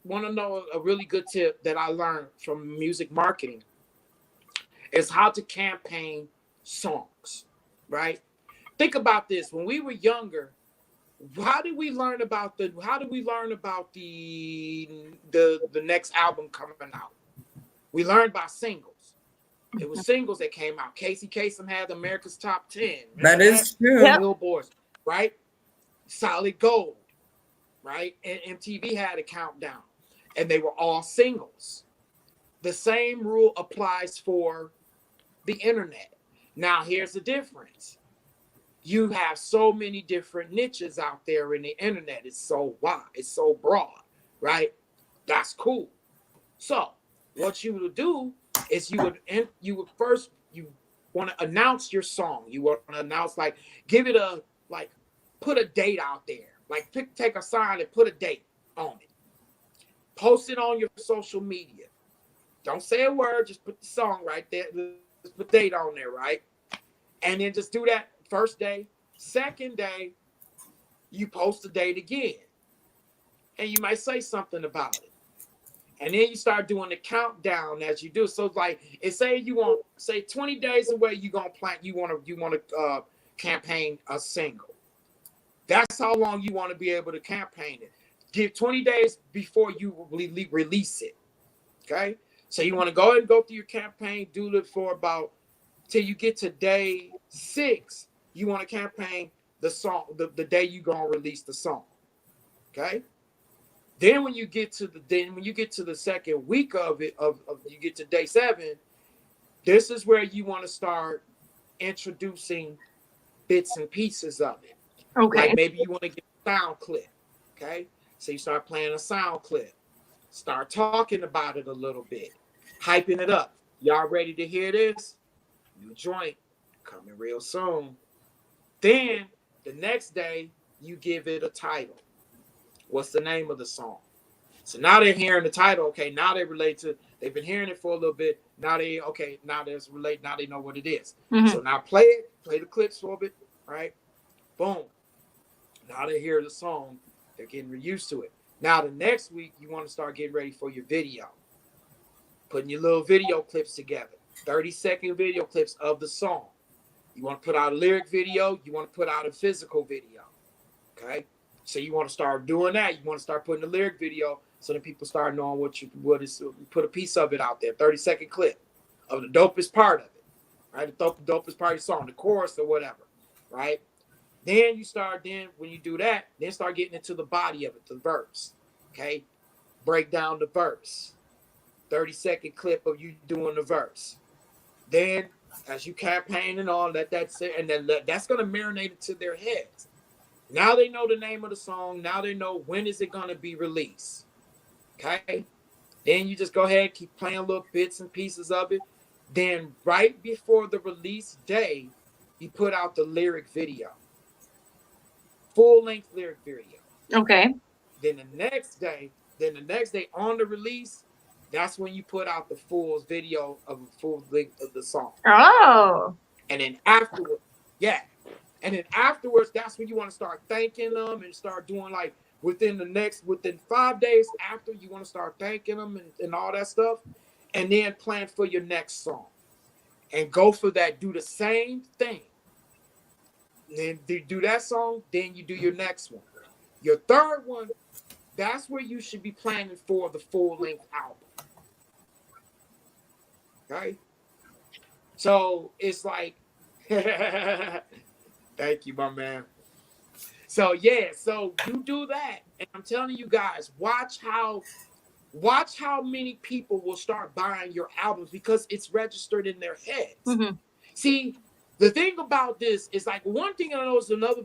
want to know a really good tip that I learned from music marketing is how to campaign songs, right? Think about this. When we were younger, how did we learn about the next album coming out? We learned by singles. It was singles that came out. Casey Kasem had America's Top 10. That is true. Billboards, right? Solid Gold, right? And MTV had a countdown, and they were all singles. The same rule applies for the internet. Now, here's the difference. You have so many different niches out there in the internet. It's so wide, it's so broad, right? That's cool. So what you would do is you would first want to announce your song. You want to announce, like, put a date out there. Like take a sign and put a date on it. Post it on your social media. Don't say a word, just put the song right there. Just put date on there, right? And then just do that first day. Second day, you post the date again. And you might say something about it. And then you start doing the countdown as you do. So it's like, say 20 days away, you want to campaign a single. That's how long you want to be able to campaign it. Give 20 days before you release it. Okay? So you want to go ahead and go through your campaign, do it for about till you get to day 6. You want to campaign the song, the day you gonna release the song. Okay. Then when you get to the second week of it, of you get to day 7, this is where you want to start introducing bits and pieces of it. Okay. Like maybe you want to get a sound clip. Okay. So you start playing a sound clip. Start talking about it a little bit. Hyping it up. Y'all ready to hear this? New joint coming real soon. Then the next day, you give it a title. What's the name of the song? So now they're hearing the title. Okay, now they relate to. They've been hearing it for a little bit. Now they Now there's relate. Now they know what it is. Mm-hmm. So now play it. Play the clips for a bit. Right. Boom. Now they hear the song. They're getting used to it. Now the next week, you want to start getting ready for your video. Putting your little video clips together. 30-second video clips of the song. You want to put out a lyric video. You want to put out a physical video. Okay. So you want to start doing that. You want to start putting the lyric video so that people start knowing what is. Put a piece of it out there. 30-second clip of the dopest part of it. Right. The dopest part of the song, the chorus or whatever. Right. Then when you do that, then start getting into the body of it, the verse. Okay. Break down the verse. 30-second clip of you doing the verse. Then as you campaign and all that's it, and then that's going to marinate into their heads. Now they know the name of the song. Now they know when is it going to be released. Okay. Then you just go ahead, keep playing little bits and pieces of it. Then right before the release day, you put out the lyric video. Full-length lyric video. Okay. Then the next day on the release, that's when you put out the full video of the full length of the song. Oh. And then afterwards, that's when you want to start thanking them and start doing like within 5 days after, you want to start thanking them and all that stuff. And then plan for your next song. And go for that. Do the same thing. Then do that song, then you do your next one. Your third one, that's where you should be planning for the full-length album. Okay? So it's like, thank you, my man. So yeah, so you do that. And I'm telling you guys, watch how many people will start buying your albums because it's registered in their heads. Mm-hmm. See, the thing about this is like one thing I know is another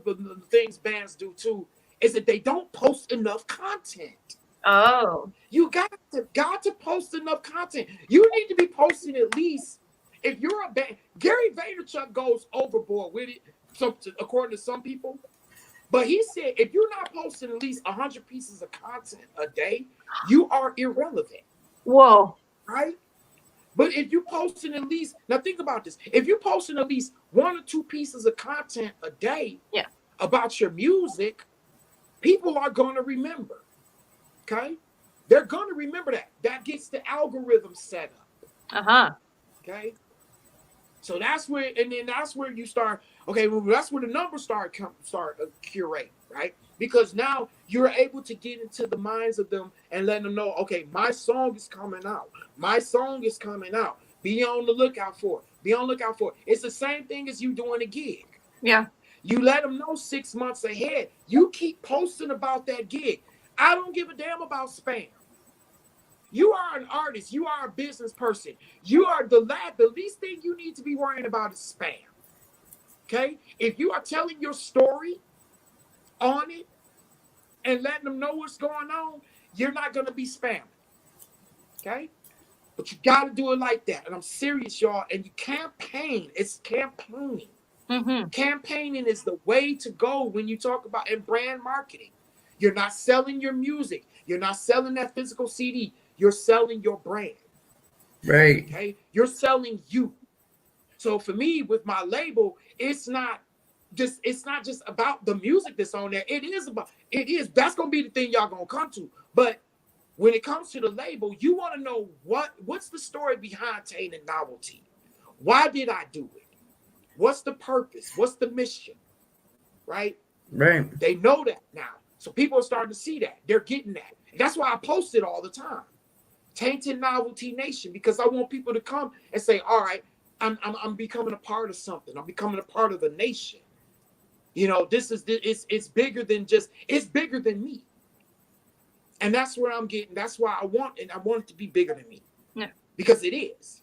things bands do too is that they don't post enough content. Oh. You got to post enough content. You need to be posting at least, if you're a band, Gary Vaynerchuk goes overboard with it, according to some people. But he said if you're not posting at least 100 pieces of content a day, you are irrelevant. Whoa. Right? But if you're posting at least, now think about this. If you're posting at least 1 or 2 pieces of content a day about your music, people are going to remember. Okay? They're going to remember that. That gets the algorithm set up. Uh-huh. Okay? So that's where you start. Okay, well, that's where the numbers start curate, right? Because now you're able to get into the minds of them and let them know, okay, my song is coming out. My song is coming out. Be on the lookout for it. Be on the lookout for it. It's the same thing as you doing a gig. Yeah. You let them know 6 months ahead. You keep posting about that gig. I don't give a damn about spam. You are an artist. You are a business person. You are the least thing you need to be worrying about is spam. Okay? If you are telling your story on it and letting them know what's going on, you're not going to be spamming. Okay? But you got to do it like that. And I'm serious, y'all. And you campaign. It's campaigning. Mm-hmm. Campaigning is the way to go when you talk about in brand marketing. You're not selling your music. You're not selling that physical CD. You're selling your brand. Right. Okay? You're selling you. So for me, with my label, it's not just about the music that's on there. That's gonna be the thing y'all gonna come to. But when it comes to the label, you want to know what's the story behind Tainted Novelty? Why did I do it? What's the purpose? What's the mission? Right? Right. They know that now. So people are starting to see that. They're getting that. And that's why I post it all the time. Tainted Novelty Nation, because I want people to come and say, all right, I'm becoming a part of something. I'm becoming a part of the nation. You know, it's bigger than it's bigger than me. And that's where I'm getting, that's why I want it to be bigger than me. Yeah. Because it is.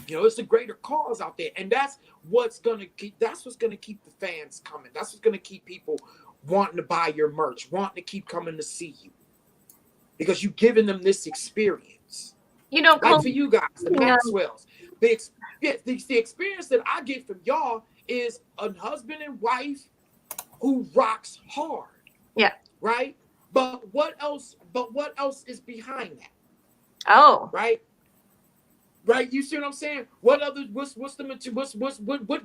You know, it's a greater cause out there. And that's what's gonna keep the fans coming. That's what's gonna keep people wanting to buy your merch, wanting to keep coming to see you. Because you've given them this experience. You know, like for you guys, the Maxwells. The experience that I get from y'all is a husband and wife who rocks hard. Yeah. Right? But what else is behind that? Oh. Right? Right? You see what I'm saying? What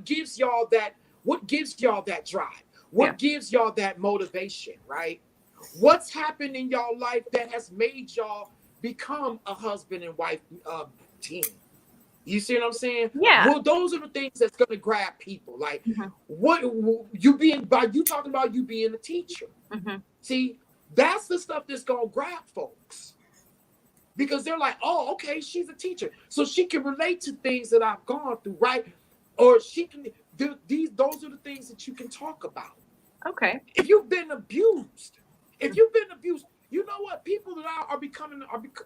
gives y'all that drive? What gives y'all that motivation, right? What's happened in y'all life that has made y'all become a husband and wife team? You see what I'm saying? Yeah. Well, those are the things that's gonna grab people. Like what you talking about you being a teacher. See, that's the stuff that's gonna grab folks. Because they're like, oh, okay, she's a teacher. So she can relate to things that I've gone through, right? Or she can those are the things that you can talk about. Okay. If you've been abused, you know what? People that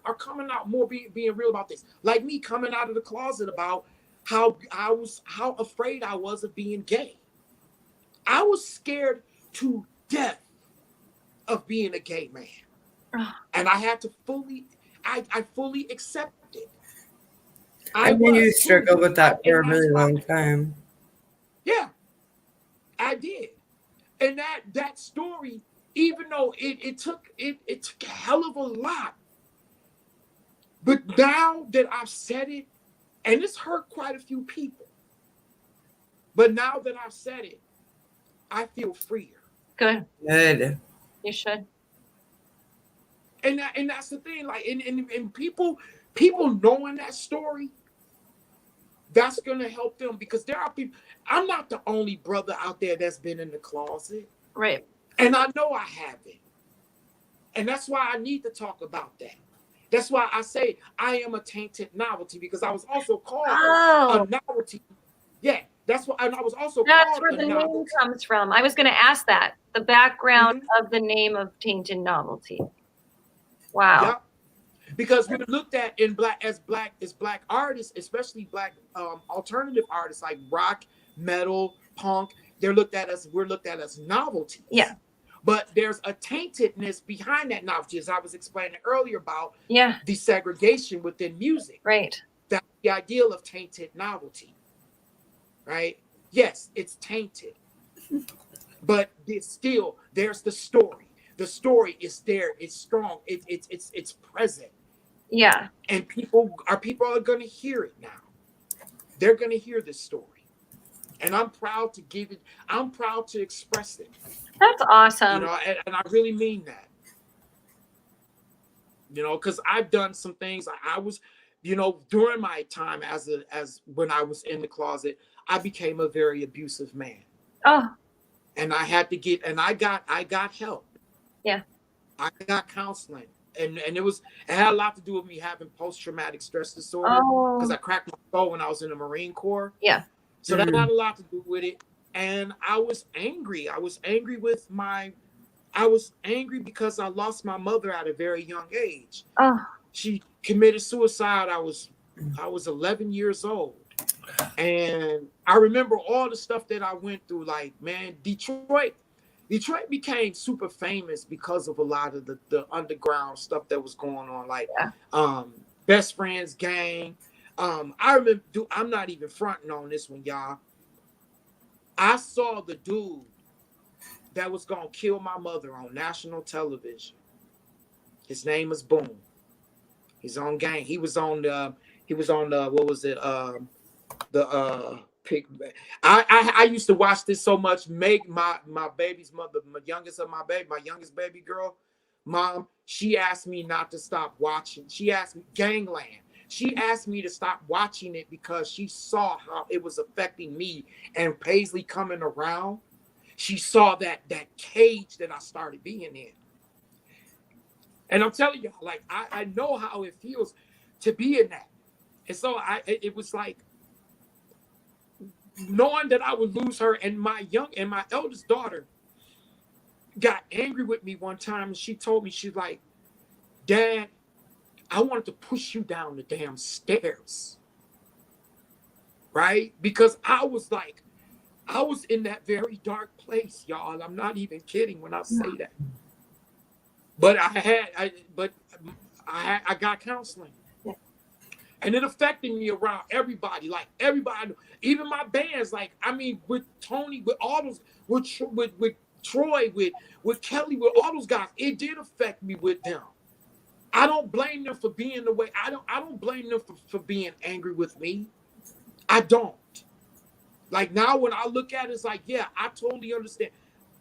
are coming out more, being real about this. Like me coming out of the closet about how afraid I was of being gay. I was scared to death of being a gay man. And I had to I fully accept it. I knew you struggled with that for a really long time. Yeah, I did. And that story, even though it took a hell of a lot, but now that I've said it, and it's hurt quite a few people, but now that I've said it, I feel freer. Good. You should. And that's the thing, like, and people knowing that story, that's gonna help them, because there are people. I'm not the only brother out there that's been in the closet, right? And I know I haven't, and that's why I need to talk about that. That's why I say I am a tainted novelty, because I was also called a novelty. Yeah, that's what, and I was also that's called where the name comes from. I was going to ask that, the background of the name of Tainted Novelty. Wow. Yep. Because we're looked at in black artists, especially black alternative artists like rock, metal, punk. We're looked at as novelties. Yeah. But there's a taintedness behind that novelty, as I was explaining earlier about the segregation within music. Right. That's the ideal of tainted novelty. Right? Yes, it's tainted. But there's the story. The story is there. It's strong. It's present. Yeah. And people are going to hear it now. They're going to hear this story. And I'm proud to give it. I'm proud to express it. That's awesome. You know, and I really mean that. You know, because I've done some things. I was, you know, during my time as when I was in the closet, I became a very abusive man. Oh. And I had to get, and I got help. Yeah. I got counseling. And it had a lot to do with me having post-traumatic stress disorder, because I cracked my skull when I was in the Marine Corps. Yeah. So that had a lot to do with it. And I was angry. I was angry because I lost my mother at a very young age. Oh. She committed suicide. I was 11 years old. And I remember all the stuff that I went through. Like, man, Detroit became super famous because of a lot of the underground stuff that was going on, like Best Friends Gang. I remember, I'm not even fronting on this one, y'all. I saw the dude that was gonna kill my mother on national television. His name is Boom. He's on Gang. He was on the what was it? I used to watch this so much. Make my baby's mother, my youngest baby girl, mom, she asked me not to stop watching. She asked me, Gangland. She asked me to stop watching it because she saw how it was affecting me and Paisley coming around. She saw that cage that I started being in. And I'm telling you, like, I know how it feels to be in that. And so it was like, knowing that I would lose her, and my eldest daughter got angry with me one time, and she told me, she's like, Dad, I wanted to push you down the damn stairs. Right? Because I was in that very dark place, y'all. I'm not even kidding when I say that. But I got counseling. And it affected me around everybody, like everybody, even my bands, like, I mean, with Tony, with all those, with Troy, with Kelly, with all those guys, it did affect me with them. I don't blame them for being the way, I don't blame them for being angry with me. I don't. Like, now when I look at it, it's like, yeah, I totally understand.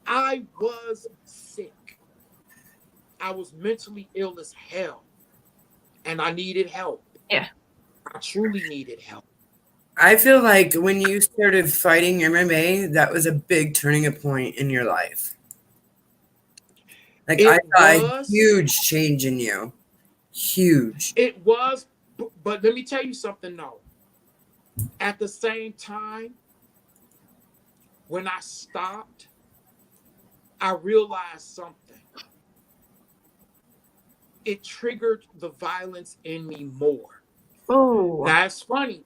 I was sick. I was mentally ill as hell. And I needed help. Yeah. I truly needed help. I feel like when you started fighting MMA, that was a big turning point in your life. Like, I saw a huge change in you. Huge. It was, but let me tell you something, though. At the same time, when I stopped, I realized something. It triggered the violence in me more. Oh, That's funny.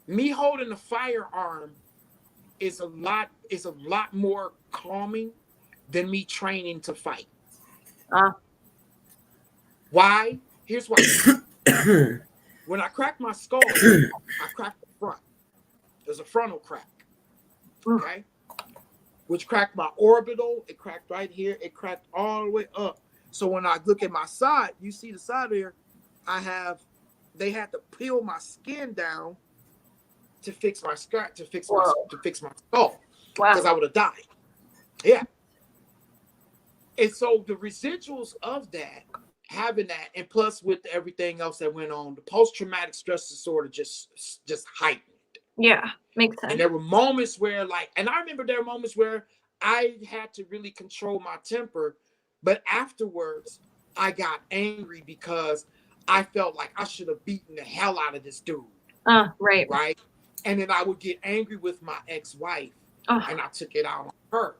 Me holding a firearm is a lot more calming than me training to fight. Why? Here's why. When I cracked my skull, I cracked the front. There's a frontal crack. Okay? Which cracked my orbital. It cracked right here. It cracked all the way up. So when I look at my side, you see the side here, they had to peel my skin down to fix my skull. Wow. Because I would have died. Yeah. And so the residuals of that, having that, and plus with everything else that went on, the post-traumatic stress disorder just heightened. Yeah, makes sense. And there were moments where, like, and I remember there were moments where I had to really control my temper, but afterwards I got angry because I felt like I should have beaten the hell out of this dude. Right. Right. And then I would get angry with my ex-wife, and I took it out on her.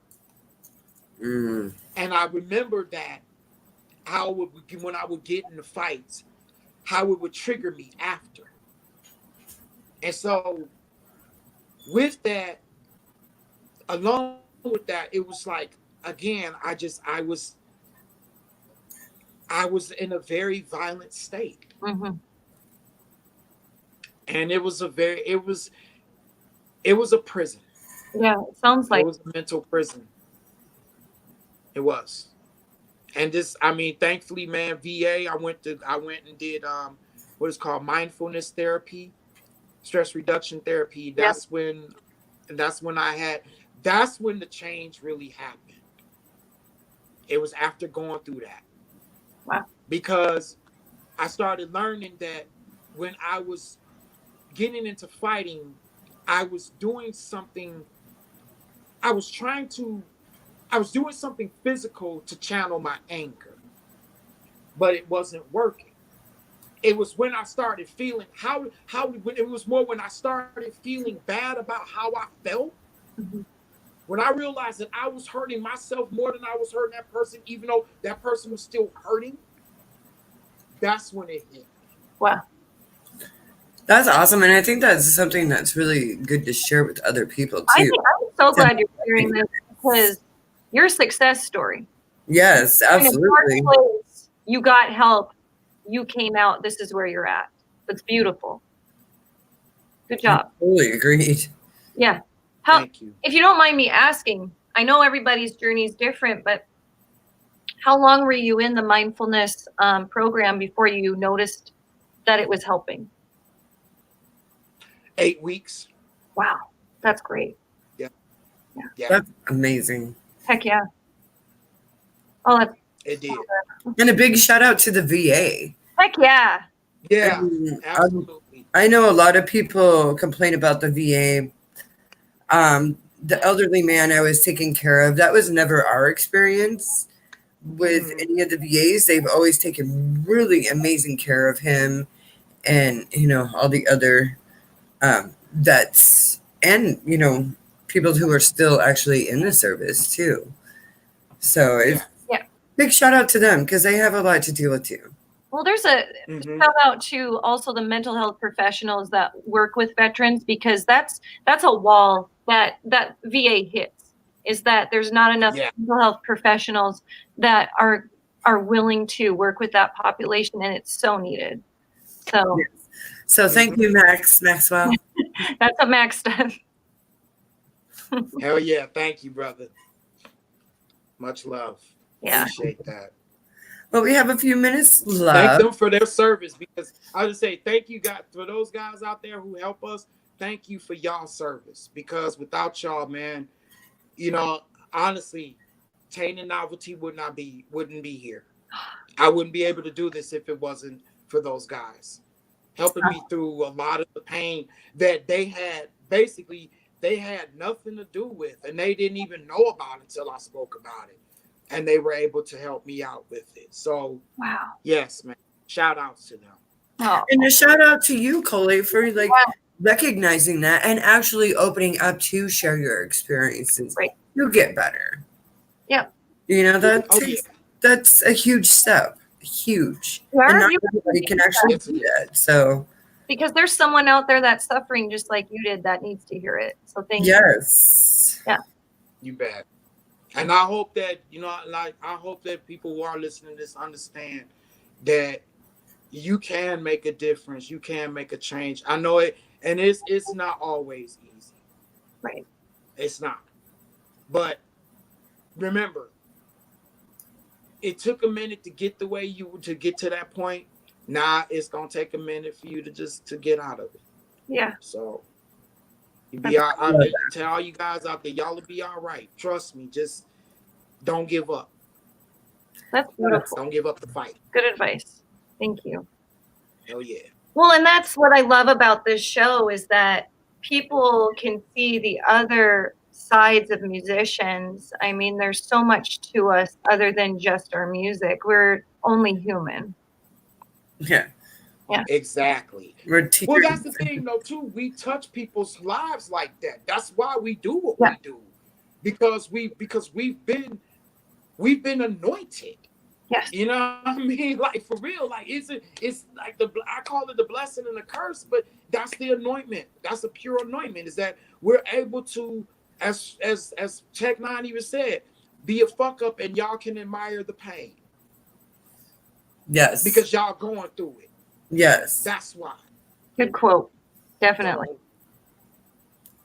Mm. And I remember that when I would get in the fights, how it would trigger me after. And so with that, along with that, it was like, again, I was in a very violent state. Mm-hmm. And it was a prison. Yeah, it sounds like it was a mental prison. It was. And this, I mean, thankfully, man, VA, I went and did what is called mindfulness therapy, stress reduction therapy. That's when the change really happened. It was after going through that. Wow. Because I started learning that when I was getting into fighting, I was doing something physical to channel my anger, but it wasn't working. It was when I started feeling it was more when I started feeling bad about how I felt. Mm-hmm. When I realized that I was hurting myself more than I was hurting that person, even though that person was still hurting, that's when it hit. Wow. That's awesome. And I think that's something that's really good to share with other people too. I'm so glad you're sharing this, because your success story. Yes, absolutely. You got help. You came out. This is where you're at. That's beautiful. Good job. Totally agreed. Yeah. Thank you. If you don't mind me asking, I know everybody's journey is different, but how long were you in the mindfulness program before you noticed that it was helping? 8 weeks. Wow. That's great. Yeah. That's amazing. Heck yeah. Oh, it did. And a big shout out to the VA. Heck yeah. Yeah, absolutely. I know a lot of people complain about the VA. The elderly man I was taking care of, that was never our experience with any of the VAs. They've always taken really amazing care of him. and all the other vets, and people who are still actually in the service too. So it's big shout out to them because they have a lot to deal with too. Well, there's a shout out to also the mental health professionals that work with veterans, because that's a wall that VA hits, is that there's not enough mental health professionals that are willing to work with that population, and it's so needed. So thank you, Maxwell. That's what Max does. Hell yeah. Thank you, brother. Much love. Yeah. Appreciate that. Well, we have a few minutes left. Thank them for their service, because I would say thank you guys for those guys out there who help us. Thank you for y'all service, because without y'all, man, honestly, Tain and Novelty wouldn't be here. I wouldn't be able to do this if it wasn't for those guys helping me through a lot of the pain that they had. Basically, they had nothing to do with, and they didn't even know about it until I spoke about it. And they were able to help me out with it. So, wow. Yes, man. Shout outs to them. Oh. And a shout out to you, Coley, for recognizing that and actually opening up to share your experiences. Right. You'll get better. Yep. That's a huge step. Huge. Yeah, and not everybody can actually do that. So, because there's someone out there that's suffering just like you did that needs to hear it. So thank you. Yes. Yeah. You bet. And I hope that, I hope that people who are listening to this understand that you can make a difference. You can make a change. I know it, and it's not always easy. Right. It's not. But remember, it took a minute to get to get to that point. Now it's gonna take a minute for you to get out of it. Yeah. So tell all you guys out there, y'all will be all right. Trust me. Just don't give up. That's beautiful. Don't give up the fight. Good advice. Thank you. Hell yeah. Well, and that's what I love about this show, is that people can see the other sides of musicians. I mean, there's so much to us other than just our music. We're only human. Yeah. Yeah. Exactly. Well, that's the thing, though, too. We touch people's lives like that. That's why we do what we do, because we've been anointed. Yes. You know what I mean? Like, for real. Like, it's like I call it the blessing and the curse, but that's the anointment. That's a pure anointment. Is that we're able to, as Tech Nine even said, be a fuck up and y'all can admire the pain. Yes. Because y'all going through it. Yes. That's why. Good quote. Definitely.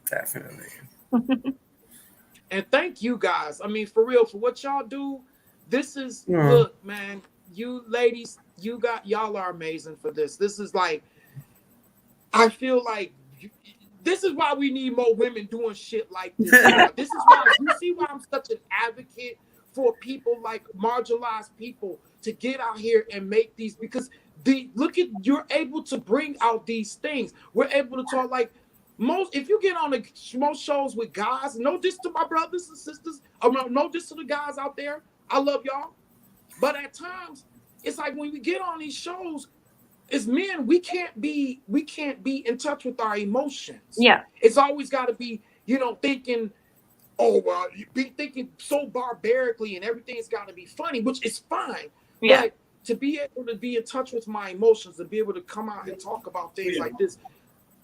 Definitely. And thank you guys. I mean, for real, for what y'all do. This is look, man. You ladies, y'all are amazing for this. This is like, I feel like this is why we need more women doing shit like this. This is why you see why I'm such an advocate for people like marginalized people to get out here and make these, because you're able to bring out these things. We're able to talk like if you get on most shows with guys, no diss to my brothers and sisters, no diss to the guys out there. I love y'all. But at times, it's like when we get on these shows, as men, we can't be in touch with our emotions. Yeah. It's always got to be, thinking, thinking so barbarically, and everything's got to be funny, which is fine. Yeah. But to be able to be in touch with my emotions, to be able to come out and talk about things like this,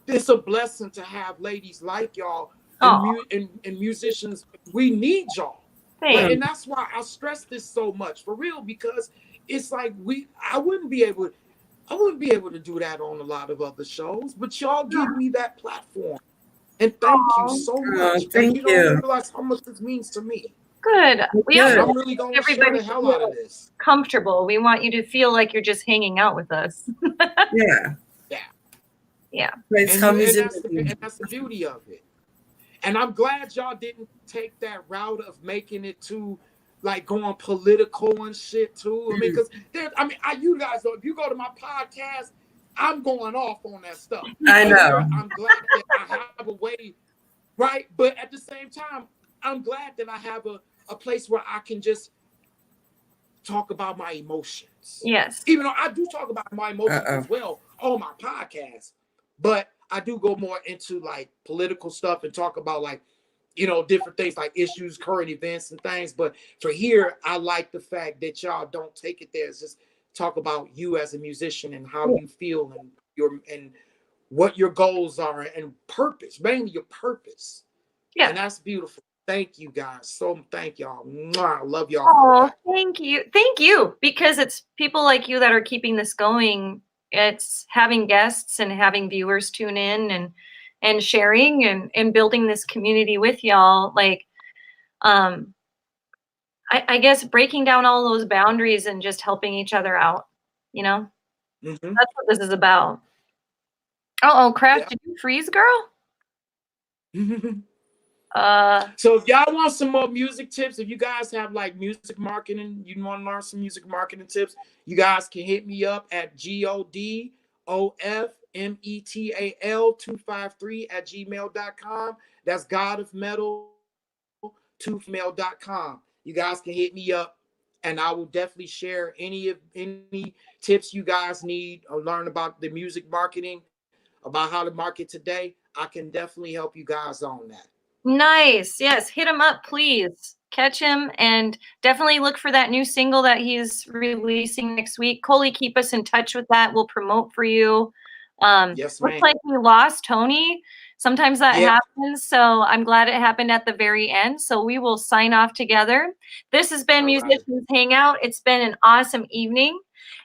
it's a blessing to have ladies like y'all and musicians. We need y'all. And that's why I stress this so much, for real, because it's like I wouldn't be able to do that on a lot of other shows, but y'all give me that platform. And thank you so much. Thank you. Don't realize how much this means to me. Good. I'm really going to share the hell out of this. Comfortable. We want you to feel like you're just hanging out with us. Yeah. Yeah. And that's the beauty of it. And I'm glad y'all didn't take that route of making it too, like, going political and shit too. I mean, because you guys know, if you go to my podcast, I'm going off on that stuff. I know. I'm glad that I have a way, right? But at the same time, I'm glad that I have a place where I can just talk about my emotions. Yes. Even though I do talk about my emotions as well on my podcast. But I do go more into like political stuff and talk about like, you know, different things like issues, current events and things. But for here, I like the fact that y'all don't take it there. It's just talk about you as a musician and how you feel and what your goals are and purpose, mainly your purpose. Yeah. And that's beautiful. Thank you guys. So thank y'all. Mwah, I love y'all. Oh, thank you. Thank you. Because it's people like you that are keeping this going. It's having guests and having viewers tune in and sharing and building this community with y'all. Like, I guess breaking down all those boundaries and just helping each other out, you know? That's what this is about. Oh, Craft, did you freeze, girl? So if y'all want some more music tips, if you guys have like music marketing, you want to learn some music marketing tips, you guys can hit me up at godofmetal253@gmail.com. That's godofmetal253@gmail.com. You guys can hit me up and I will definitely share any tips you guys need or learn about the music marketing, about how to market today. I can definitely help you guys on that. Nice. Yes. Hit him up, please. Catch him and definitely look for that new single that he's releasing next week. Coley, keep us in touch with that. We'll promote for you. Yes, ma'am. Looks like we lost Tony. Sometimes that happens. So I'm glad it happened at the very end. So we will sign off together. This has been Musicians Hangout. It's been an awesome evening.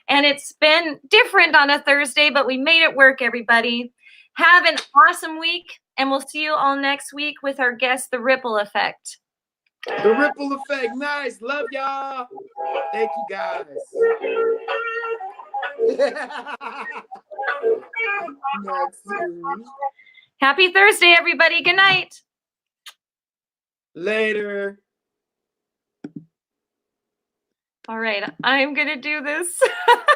And it's been different on a Thursday, but we made it work, everybody. Have an awesome week. And we'll see you all next week with our guest, The Ripple Effect. The Ripple Effect. Nice. Love y'all. Thank you, guys. Happy Thursday, everybody. Good night. Later. All right. I'm going to do this.